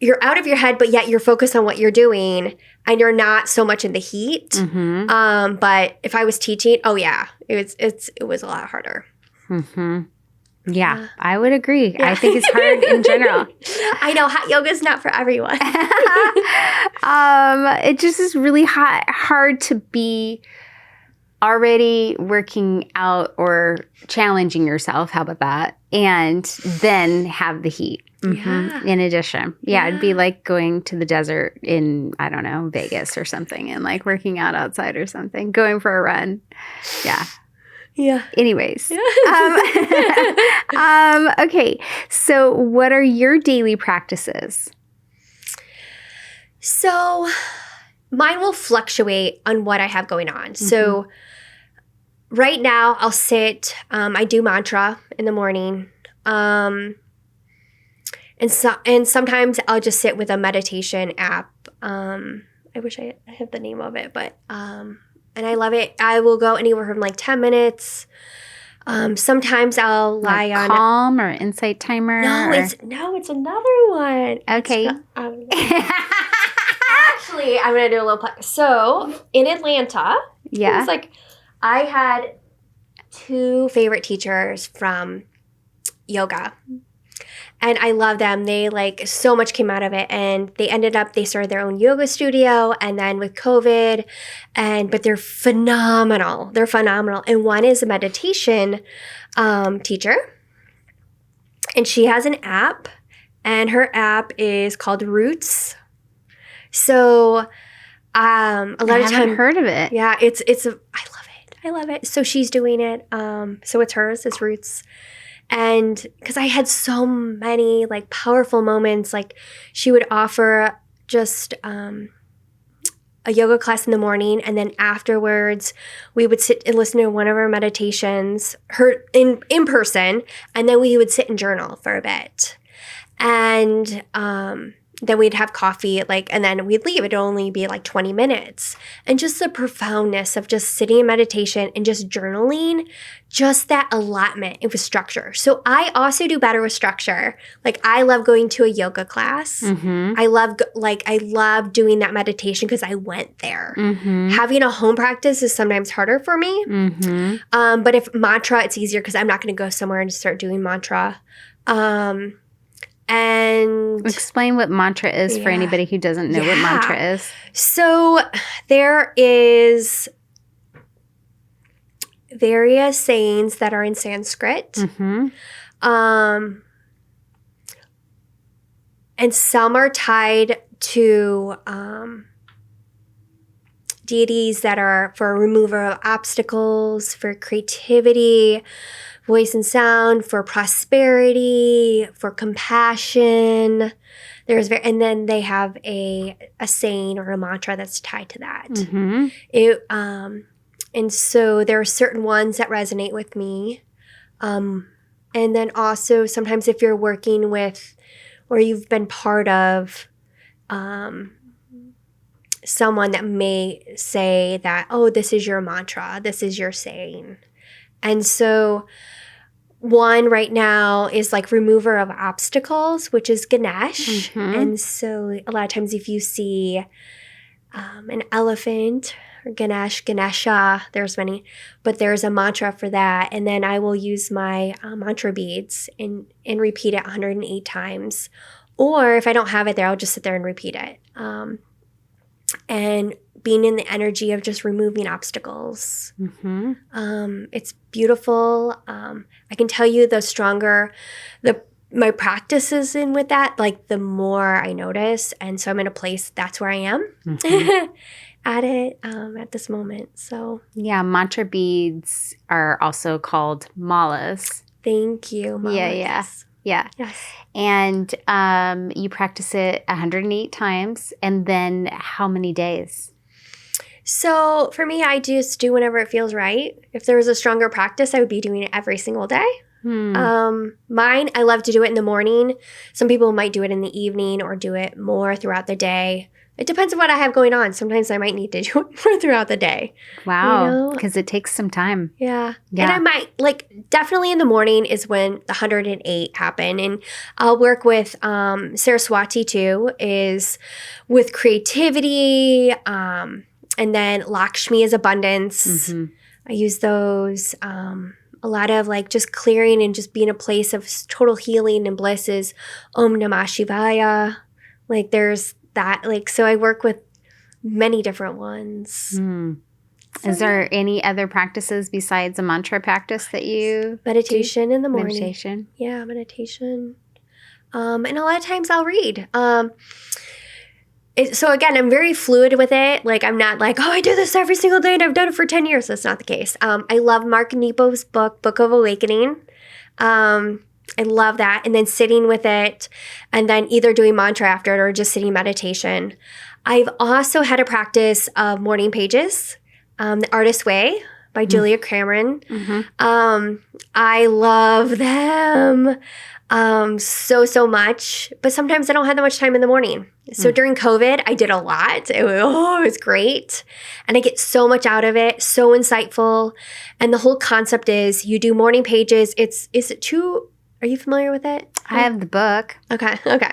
You're out of your head, but yet you're focused on what you're doing and you're not so much in the heat. But if I was teaching, oh yeah, it was a lot harder. Yeah, I would agree. Yeah. I think it's hard in general. I know hot yoga is not for everyone. It just is really hard to be already working out or challenging yourself. How about that? And then have the heat. In addition. Yeah, it'd be like going to the desert in, I don't know, Vegas or something and like working out outside or something, going for a run. Yeah. Yeah. Anyways. Okay. So what are your daily practices? So mine will fluctuate on what I have going on. So right now I'll sit, I do mantra in the morning. And sometimes I'll just sit with a meditation app. I wish I had the name of it, but and I love it. I will go anywhere from like 10 minutes. Sometimes I'll lie on Calm or Insight Timer. It's another one. Okay. Actually, I'm gonna do a little. So in Atlanta, it was like I had 2 favorite teachers from yoga. And I love them. They like so much came out of it. And they started their own yoga studio. And then with COVID, but they're phenomenal. They're phenomenal. And one is a meditation teacher. And she has an app. And her app is called Roots. So a lot of times. I haven't heard of it. Yeah, I love it. I love it. So she's doing it. So it's hers. It's Roots. And because I had so many like powerful moments, like she would offer just a yoga class in the morning, and then afterwards we would sit and listen to one of her meditations, her in person, and then we would sit and journal for a bit, and then we'd have coffee, and then we'd leave. It'd only be like 20 minutes. And just the profoundness of just sitting in meditation and just journaling, just that allotment, it was structure. So I also do better with structure. Like I love going to a yoga class. I love doing that meditation because I went there. Having a home practice is sometimes harder for me. But if mantra, it's easier because I'm not going to go somewhere and start doing mantra. And explain what mantra is for anybody who doesn't know what mantra is. So there is various sayings that are in Sanskrit. Mm-hmm. And some are tied to deities that are for remover of obstacles, for creativity, voice and sound, for prosperity, for compassion. And then they have a saying or a mantra that's tied to that. Mm-hmm. And so there are certain ones that resonate with me. And then also sometimes if you're working with or you've been part of someone that may say that, oh, this is your mantra, this is your saying. And so one right now is like remover of obstacles, which is Ganesh. Mm-hmm. And so a lot of times if you see an elephant or Ganesha, there's many, but there's a mantra for that. And then I will use my mantra beads and repeat it 108 times. Or if I don't have it there, I'll just sit there and repeat it. And being in the energy of just removing obstacles. Mm-hmm. It's beautiful. I can tell you the stronger my practice is in with that, like the more I notice. And so I'm in a place, that's where I am at it at this moment. So yeah, mantra beads are also called malas. Thank you, malas. Yeah. Yes. And you practice it 108 times. And then how many days? So for me, I just do whenever it feels right. If there was a stronger practice, I would be doing it every single day. Mine, I love to do it in the morning. Some people might do it in the evening or do it more throughout the day. It depends on what I have going on. Sometimes I might need to do it more throughout the day. Wow. Because it takes some time. Yeah. And I might, definitely in the morning is when the 108 happen. And I'll work with Saraswati too, is with creativity. And then Lakshmi is abundance. Mm-hmm. I use those. A lot of just clearing and just being a place of total healing and bliss is Om Namah Shivaya. There's that. So I work with many different ones. Mm. So, is there any other practices besides a mantra practice that you meditation do? In the morning? Meditation. Yeah, meditation. And a lot of times I'll read. So again, I'm very fluid with it. I'm not I do this every single day and I've done it for 10 years. That's not the case. I love Mark Nepo's Book of Awakening. I love that. And then sitting with it and then either doing mantra after it or just sitting meditation. I've also had a practice of morning pages, The Artist's Way by Julia Cameron. Mm-hmm. I love them so much, but sometimes I don't have that much time in the morning. So during COVID, I did a lot. It was great. And I get so much out of it, so insightful. And the whole concept is you do morning pages. Is it two? Are you familiar with it? I have the book. Okay. Mm-hmm.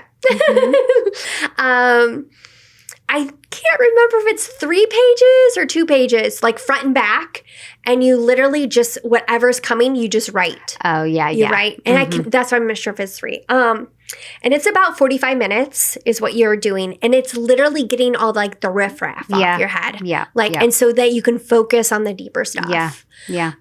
I can't remember if it's 3 pages or 2 pages, front and back. And you literally just, whatever's coming, you just write. Oh, yeah. You write. And that's why I'm not sure if it's 3. And it's about 45 minutes is what you're doing. And it's literally getting all the riffraff off your head. Yeah. And so that you can focus on the deeper stuff. Yeah.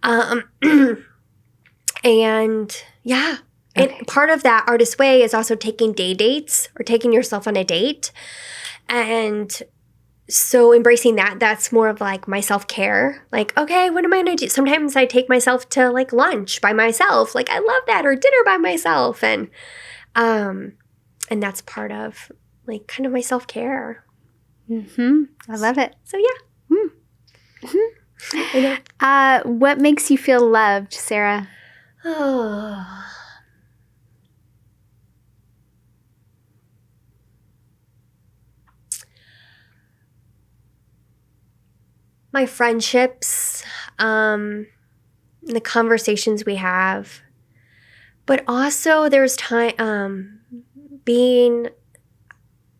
And yeah. Okay. And part of that Artist's Way is also taking day dates or taking yourself on a date. And so embracing that's more of my self-care. Okay, what am I going to do? Sometimes I take myself to lunch by myself. I love that, or dinner by myself. And that's part of kind of my self-care. Mm-hmm. I love it. So yeah. Mm-hmm. What makes you feel loved, Sara? Oh. My friendships, the conversations we have, but also there's time I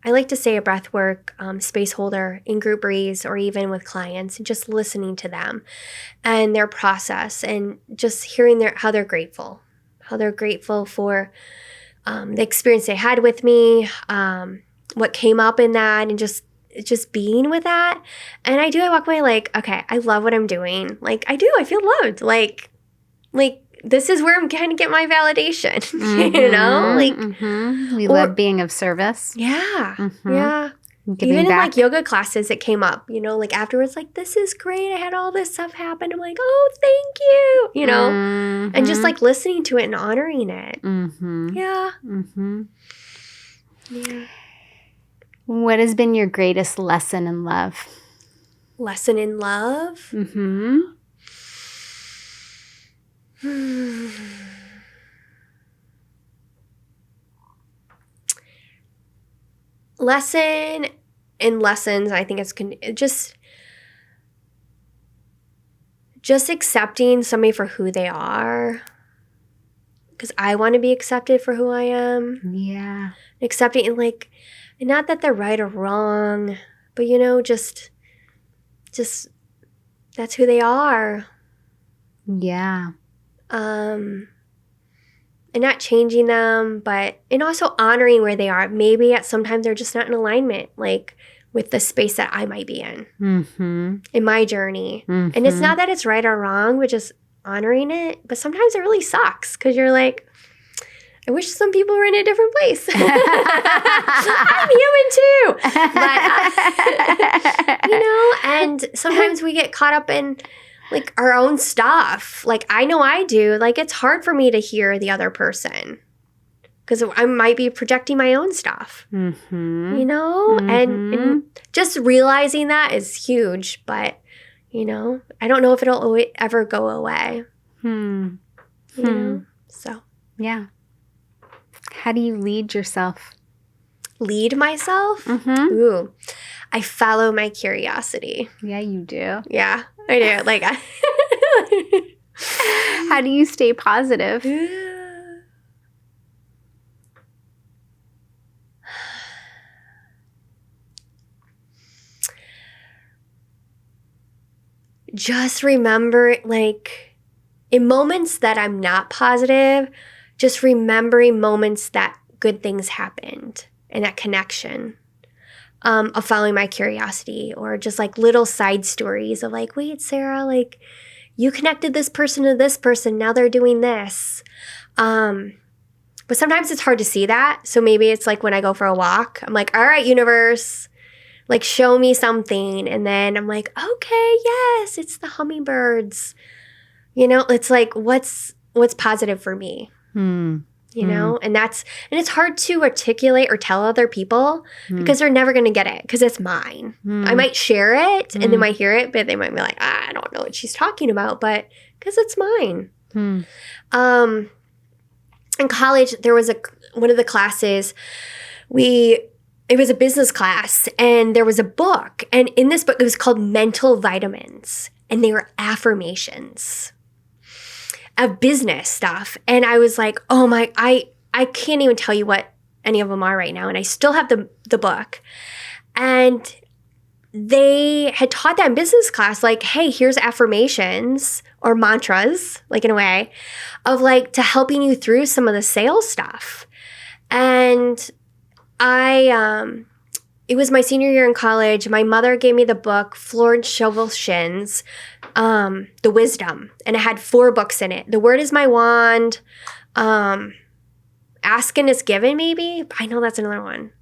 like to say a breathwork space holder in group breeze or even with clients, and just listening to them and their process and just hearing how they're grateful for the experience they had with me, what came up in that, and just being with that. And I walk away like, okay, I love what I'm doing. Like, I feel loved. Like this is where I'm going to get my validation, you know? Like, we love being of service. Yeah. Mm-hmm. Yeah. Giving Even back. in like yoga classes, it came up, you know, like afterwards, like, this is great. I had all this stuff happen. I'm like, oh, thank you, you know, and just like listening to it and honoring it. Yeah. Yeah. What has been your greatest lesson in love? Lesson in love? Lesson in lessons, I think it's just accepting somebody for who they are, because I want to be accepted for who I am. Yeah. Accepting, and like, and not that they're right or wrong, but you know, just that's who they are. Yeah. And not changing them, and also honoring where they are. Maybe sometimes they're just not in alignment, like with the space that I might be in my journey. And it's not that it's right or wrong, but just honoring it. But sometimes it really sucks because you're like, I wish some people were in a different place. I'm human too. But, you know, and sometimes we get caught up in like our own stuff. Like, I know I do. Like, it's hard for me to hear the other person because I might be projecting my own stuff, you know? And just realizing that is huge. But, you know, I don't know if it'll ever go away. You know? So. Yeah. How do you lead yourself? Lead myself? Ooh. I follow my curiosity. Yeah, you do. Yeah, I do. Like, how do you stay positive? Just remember, like, in moments that I'm not positive, just remembering moments that good things happened and that connection of following my curiosity, or just like little side stories of like, wait, Sarah, like, you connected this person to this person. Now they're doing this. But sometimes it's hard to see that. So maybe it's like when I go for a walk, I'm like, all right, universe, like, show me something. And then I'm like, okay, yes, it's the hummingbirds. You know, it's like, what's positive for me? You know, and it's hard to articulate or tell other people because they're never going to get it because it's mine. I might share it and they might hear it, but they might be like, I don't know what she's talking about, but because it's mine. In college, there was one of the classes, it was a business class, and there was a book, and in this book, it was called Mental Vitamins, and they were affirmations of business stuff. And I was like, oh my, I can't even tell you what any of them are right now. And I still have the book. And they had taught that in business class, like, hey, here's affirmations or mantras, like, in a way, of like to helping you through some of the sales stuff. And it was my senior year in college. My mother gave me the book, Florence Scovel Shinn's The Wisdom, and it had 4 books in it. The Word is My Wand, Ask and It's Given, maybe. I know that's another one.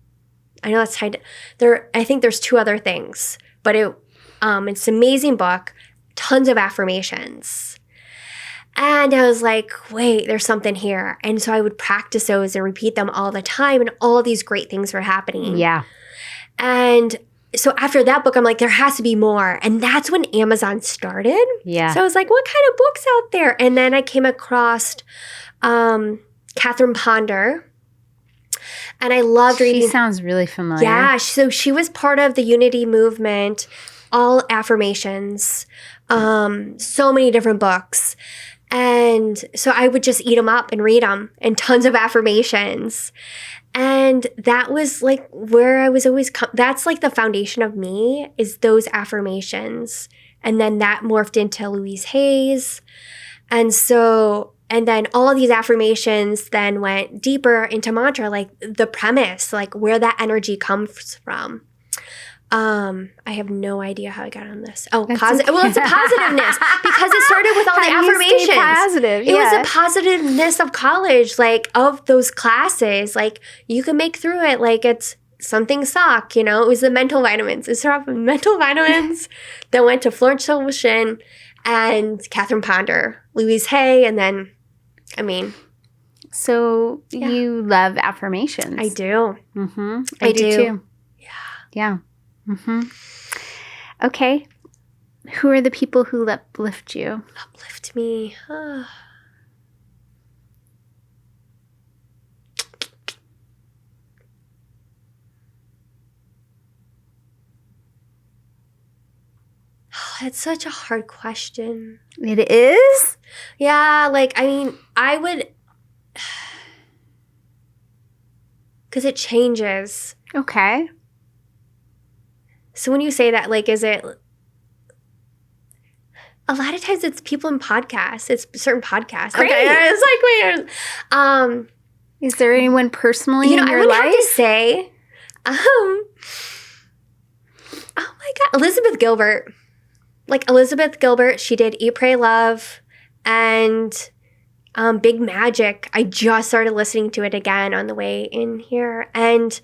I know that's tied there. I think there's 2 other things, but it's an amazing book, tons of affirmations. And I was like, wait, there's something here. And so I would practice those and repeat them all the time, and all these great things were happening. Yeah. And so after that book, I'm like, there has to be more. And that's when Amazon started. Yeah. So I was like, what kind of books out there? And then I came across Catherine Ponder. And I loved reading. She sounds really familiar. Yeah. So she was part of the Unity movement, all affirmations, so many different books. And so I would just eat them up and read them, and tons of affirmations. And that was like where I was always, that's like the foundation of me, is those affirmations And then that morphed into Louise Hay's. And then all of these affirmations then went deeper into mantra, like the premise, like where that energy comes from. I have no idea how I got on this. Oh, positive. Well, it's a positiveness because it started with all the affirmations. Positive. It was a positiveness of college, like of those classes. Like you can make through it. Like it's something suck, you know. It was the mental vitamins. It started off with mental vitamins, then went to Florence Solution and Catherine Ponder, Louise Hay, and then, I mean. So you love affirmations. I do. Mm-hmm. I do too. Yeah. Yeah. Mm-hmm. Okay. Who are the people who uplift you? Uplift me. That's such a hard question. It is? Yeah, like, I mean, I would... Because it changes. Okay. So when you say that, like, is it... A lot of times it's people in podcasts. It's certain podcasts. Great. Okay, it's like, wait. Is there anyone personally in I your would life? have to say, oh my God, Elizabeth Gilbert. Like Elizabeth Gilbert, she did Eat, Pray, Love and Big Magic. I just started listening to it again on the way in here. And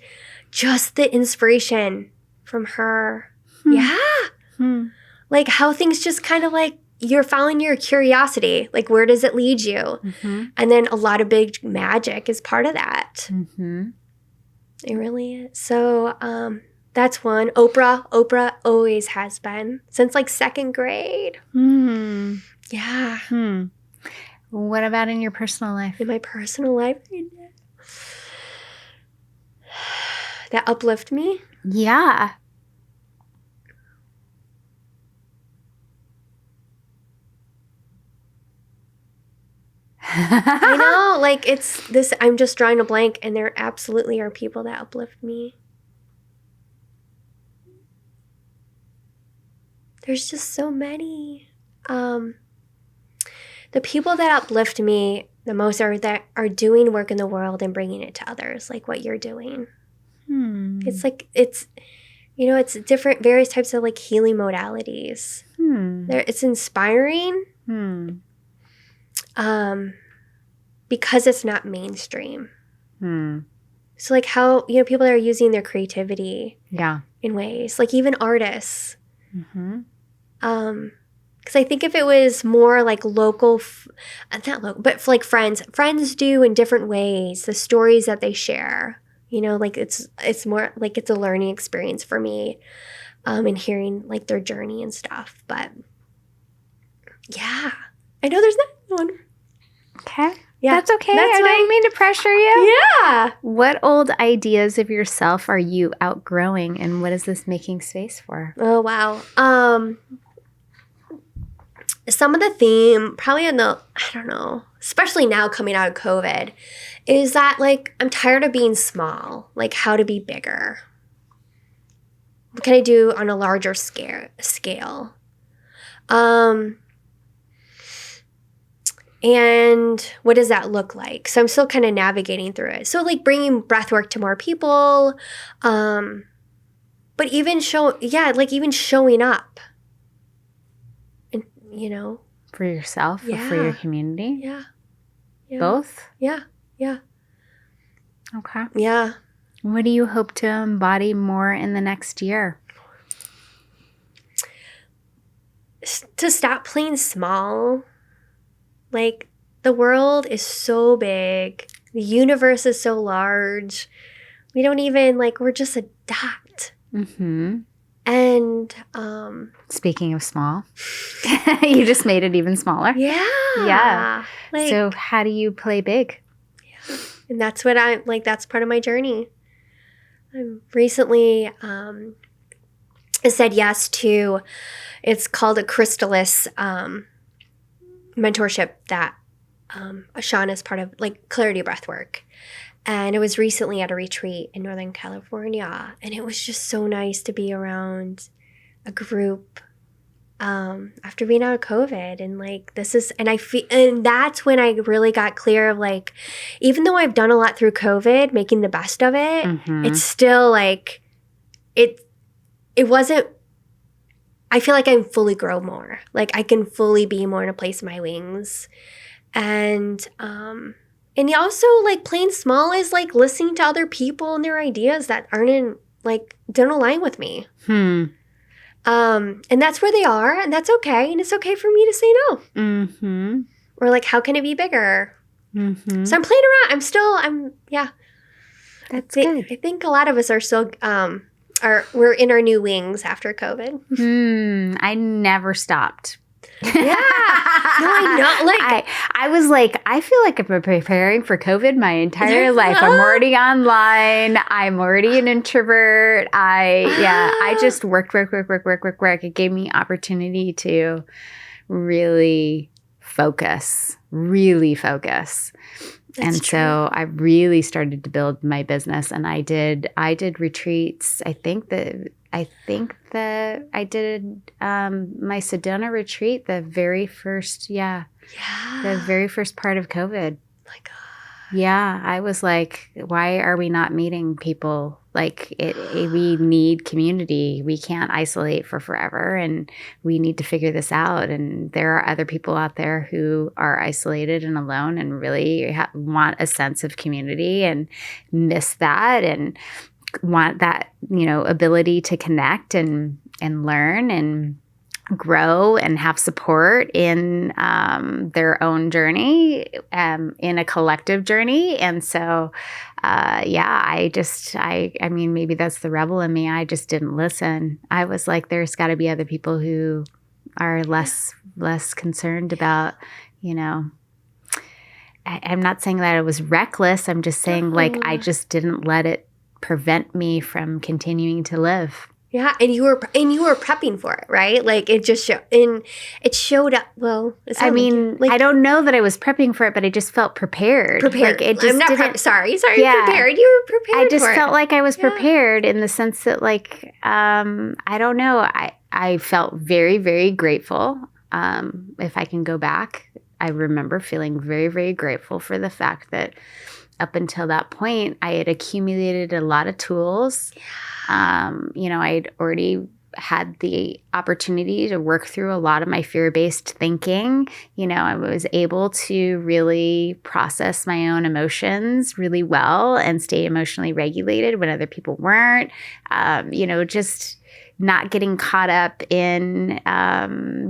just the inspiration from her. Yeah. Like how things just kind of like, you're following your curiosity. Like where does it lead you? Mm-hmm. And then a lot of Big Magic is part of that. Mm-hmm. It really is. So that's one. Oprah always has been since like second grade. Yeah. What about in your personal life? In my personal life? That uplift me? Yeah. I know, like it's this, I'm just drawing a blank and there absolutely are people that uplift me. There's just so many. The people that uplift me the most are that are doing work in the world and bringing it to others, like what you're doing. It's like, it's, you know, it's different, various types of like healing modalities. It's inspiring. Because it's not mainstream. So like how, you know, people are using their creativity in ways, like even artists. Because I think if it was more like local, not local, but like friends do in different ways, the stories that they share, you know, like it's more like it's a learning experience for me and hearing like their journey and stuff. But yeah, I know there's not one. Okay. Yeah, that's okay. I don't mean to pressure you. Yeah. What old ideas of yourself are you outgrowing, and what is this making space for? Oh, wow. Some of the theme, probably in the, I don't know, especially now coming out of COVID, is that, like, I'm tired of being small. Like, how to be bigger. What can I do on a larger scale? And what does that look like? So I'm still kind of navigating through it. So like bringing breathwork to more people, but even even showing up, and you know, for yourself or for your community. Yeah. Both. Yeah. Okay. Yeah. What do you hope to embody more in the next year? To stop playing small. Like, the world is so big. The universe is so large. We don't even, like, we're just a dot. And, speaking of small, you just made it even smaller. Yeah. Like, so how do you play big? Yeah. And that's what that's part of my journey. I recently said yes to, it's called a Chrysalis, mentorship that Sean is part of, like Clarity Breathwork. And it was recently at a retreat in Northern California. And it was just so nice to be around a group after being out of COVID, and like and that's when I really got clear of like, even though I've done a lot through COVID, making the best of it, it's still like it wasn't. I feel like I can fully grow more. Like I can fully be more in a place of my wings, and also like playing small is like listening to other people and their ideas that don't align with me. And that's where they are, and that's okay. And it's okay for me to say no. Or like, how can it be bigger? So I'm playing around. That's good. I think a lot of us are still, we're in our new wings after COVID. I never stopped. Yeah. No, I know. Like, I was like, I feel like I've been preparing for COVID my entire life. I'm already online. I'm already an introvert. I just worked. It gave me opportunity to really focus. And so I really started to build my business, and I did retreats. I think that I did my Sedona retreat the very first part of COVID. My God. Yeah, I was like, why are we not meeting people? Like, we need community. We can't isolate for forever, and we need to figure this out. And there are other people out there who are isolated and alone and really want a sense of community and miss that and want that, ability to connect and learn and grow and have support in their own journey, in a collective journey. And so, I mean, maybe that's the rebel in me. I just didn't listen. I was like, there's got to be other people who are less concerned about, I'm not saying that I was reckless. I'm just saying like, I just didn't let it prevent me from continuing to live. Yeah, and you were prepping for it, right? Like it just showed up. Well, I mean, I don't know that I was prepping for it, but I just felt prepared. Prepared. Like it just I'm not didn't. Sorry. Yeah. Prepared. You were prepared. I just for felt it. like I was prepared in the sense that, like, I don't know. I felt very, very grateful. If I can go back, I remember feeling very, very grateful for the fact that up until that point, I had accumulated a lot of tools. I'd already had the opportunity to work through a lot of my fear-based thinking. I was able to really process my own emotions really well and stay emotionally regulated when other people weren't. Just not getting caught up in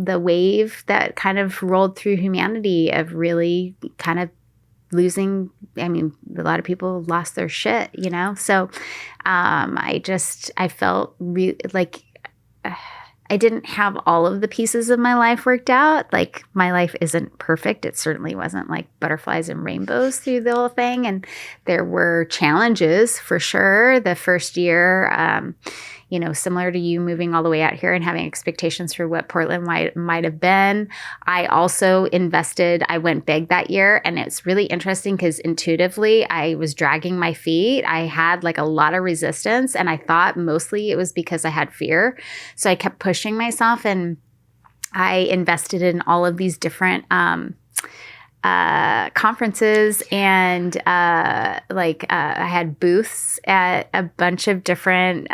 the wave that kind of rolled through humanity of really kind of losing. I mean, a lot of people lost their shit, So I felt like I didn't have all of the pieces of my life worked out. Like, my life isn't perfect. It certainly wasn't like butterflies and rainbows through the whole thing. And there were challenges for sure. The first year, similar to you moving all the way out here and having expectations for what Portland might have been. I also I went big that year. And it's really interesting because intuitively I was dragging my feet. I had like a lot of resistance, and I thought mostly it was because I had fear. So I kept pushing myself, and I invested in all of these different conferences, and I had booths at a bunch of different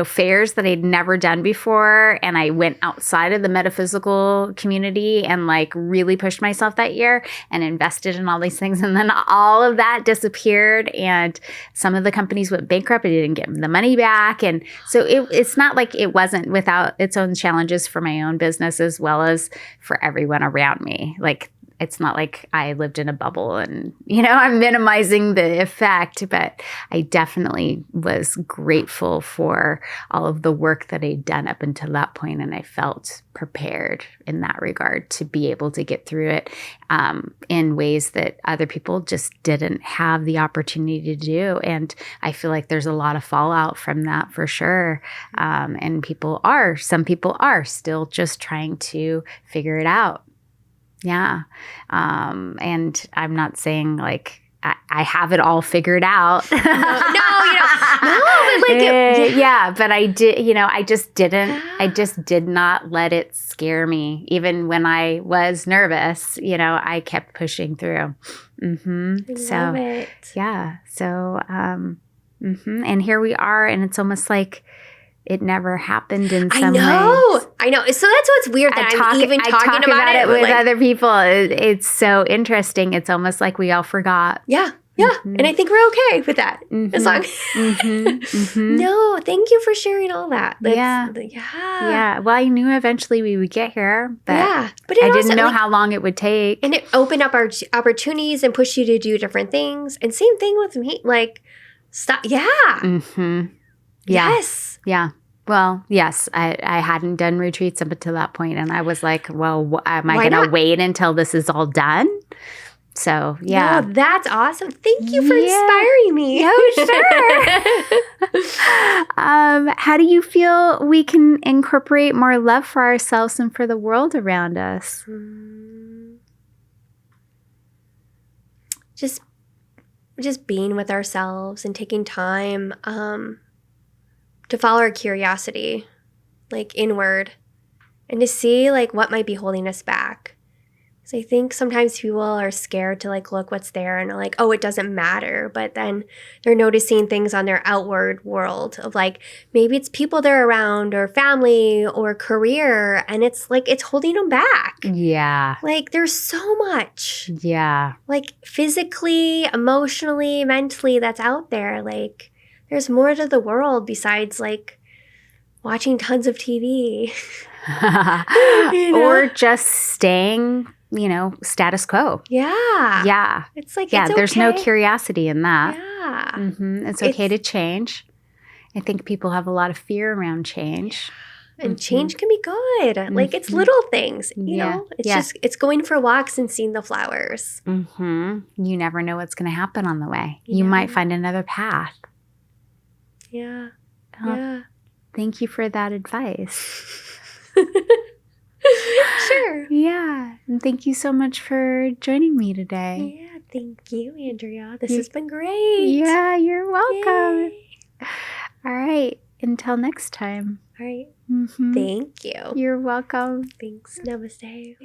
fairs that I'd never done before. And I went outside of the metaphysical community and like really pushed myself that year and invested in all these things. And then all of that disappeared, and some of the companies went bankrupt. I didn't get the money back. And so it's not like it wasn't without its own challenges for my own business as well as for everyone around me. Like, it's not like I lived in a bubble and, I'm minimizing the effect, but I definitely was grateful for all of the work that I'd done up until that point. And I felt prepared in that regard to be able to get through it in ways that other people just didn't have the opportunity to do. And I feel like there's a lot of fallout from that for sure. And some people are still just trying to figure it out. Yeah. And I'm not saying like I have it all figured out. No, but like, yeah, but I did, I just did not let it scare me. Even when I was nervous, I kept pushing through. I love it. Yeah. So, and here we are, and it's almost like it never happened in some ways. I know. So that's what's weird that I'm even talking about it with other people. It's so interesting. It's almost like we all forgot. Yeah. Yeah. And I think we're okay with that. As long No, thank you for sharing all that. Yeah. Well, I knew eventually we would get here, but I didn't know how long it would take. And it opened up our opportunities and pushed you to do different things. And same thing with me. Like, stop. Yeah. Yes. Yeah. Well, yes, I hadn't done retreats up until that point, and I was like, well, am I going to wait until this is all done? So, yeah. No, that's awesome. Thank you for inspiring me. No, sure. How do you feel we can incorporate more love for ourselves and for the world around us? Just being with ourselves and taking time to follow our curiosity, like inward, and to see like what might be holding us back. So I think sometimes people are scared to like look what's there and are like, oh, it doesn't matter. But then they're noticing things on their outward world of like, maybe it's people they're around or family or career. And it's like, it's holding them back. Yeah. Like there's so much. Yeah. Like physically, emotionally, mentally that's out there. Like there's more to the world besides like watching tons of TV. Or just staying status quo. Yeah. Yeah. It's like, yeah, it's there's okay. no curiosity in that. Yeah. It's okay to change. I think people have a lot of fear around change. And change can be good. Like it's little things, you know? It's just, it's going for walks and seeing the flowers. You never know what's going to happen on the way. You might find another path. Yeah. Thank you for that advice. Sure. Yeah. And thank you so much for joining me today. Yeah. Thank you, Andrea. This has been great. Yeah, you're welcome. Yay. All right. Until next time. All right. Thank you. You're welcome. Thanks. Namaste.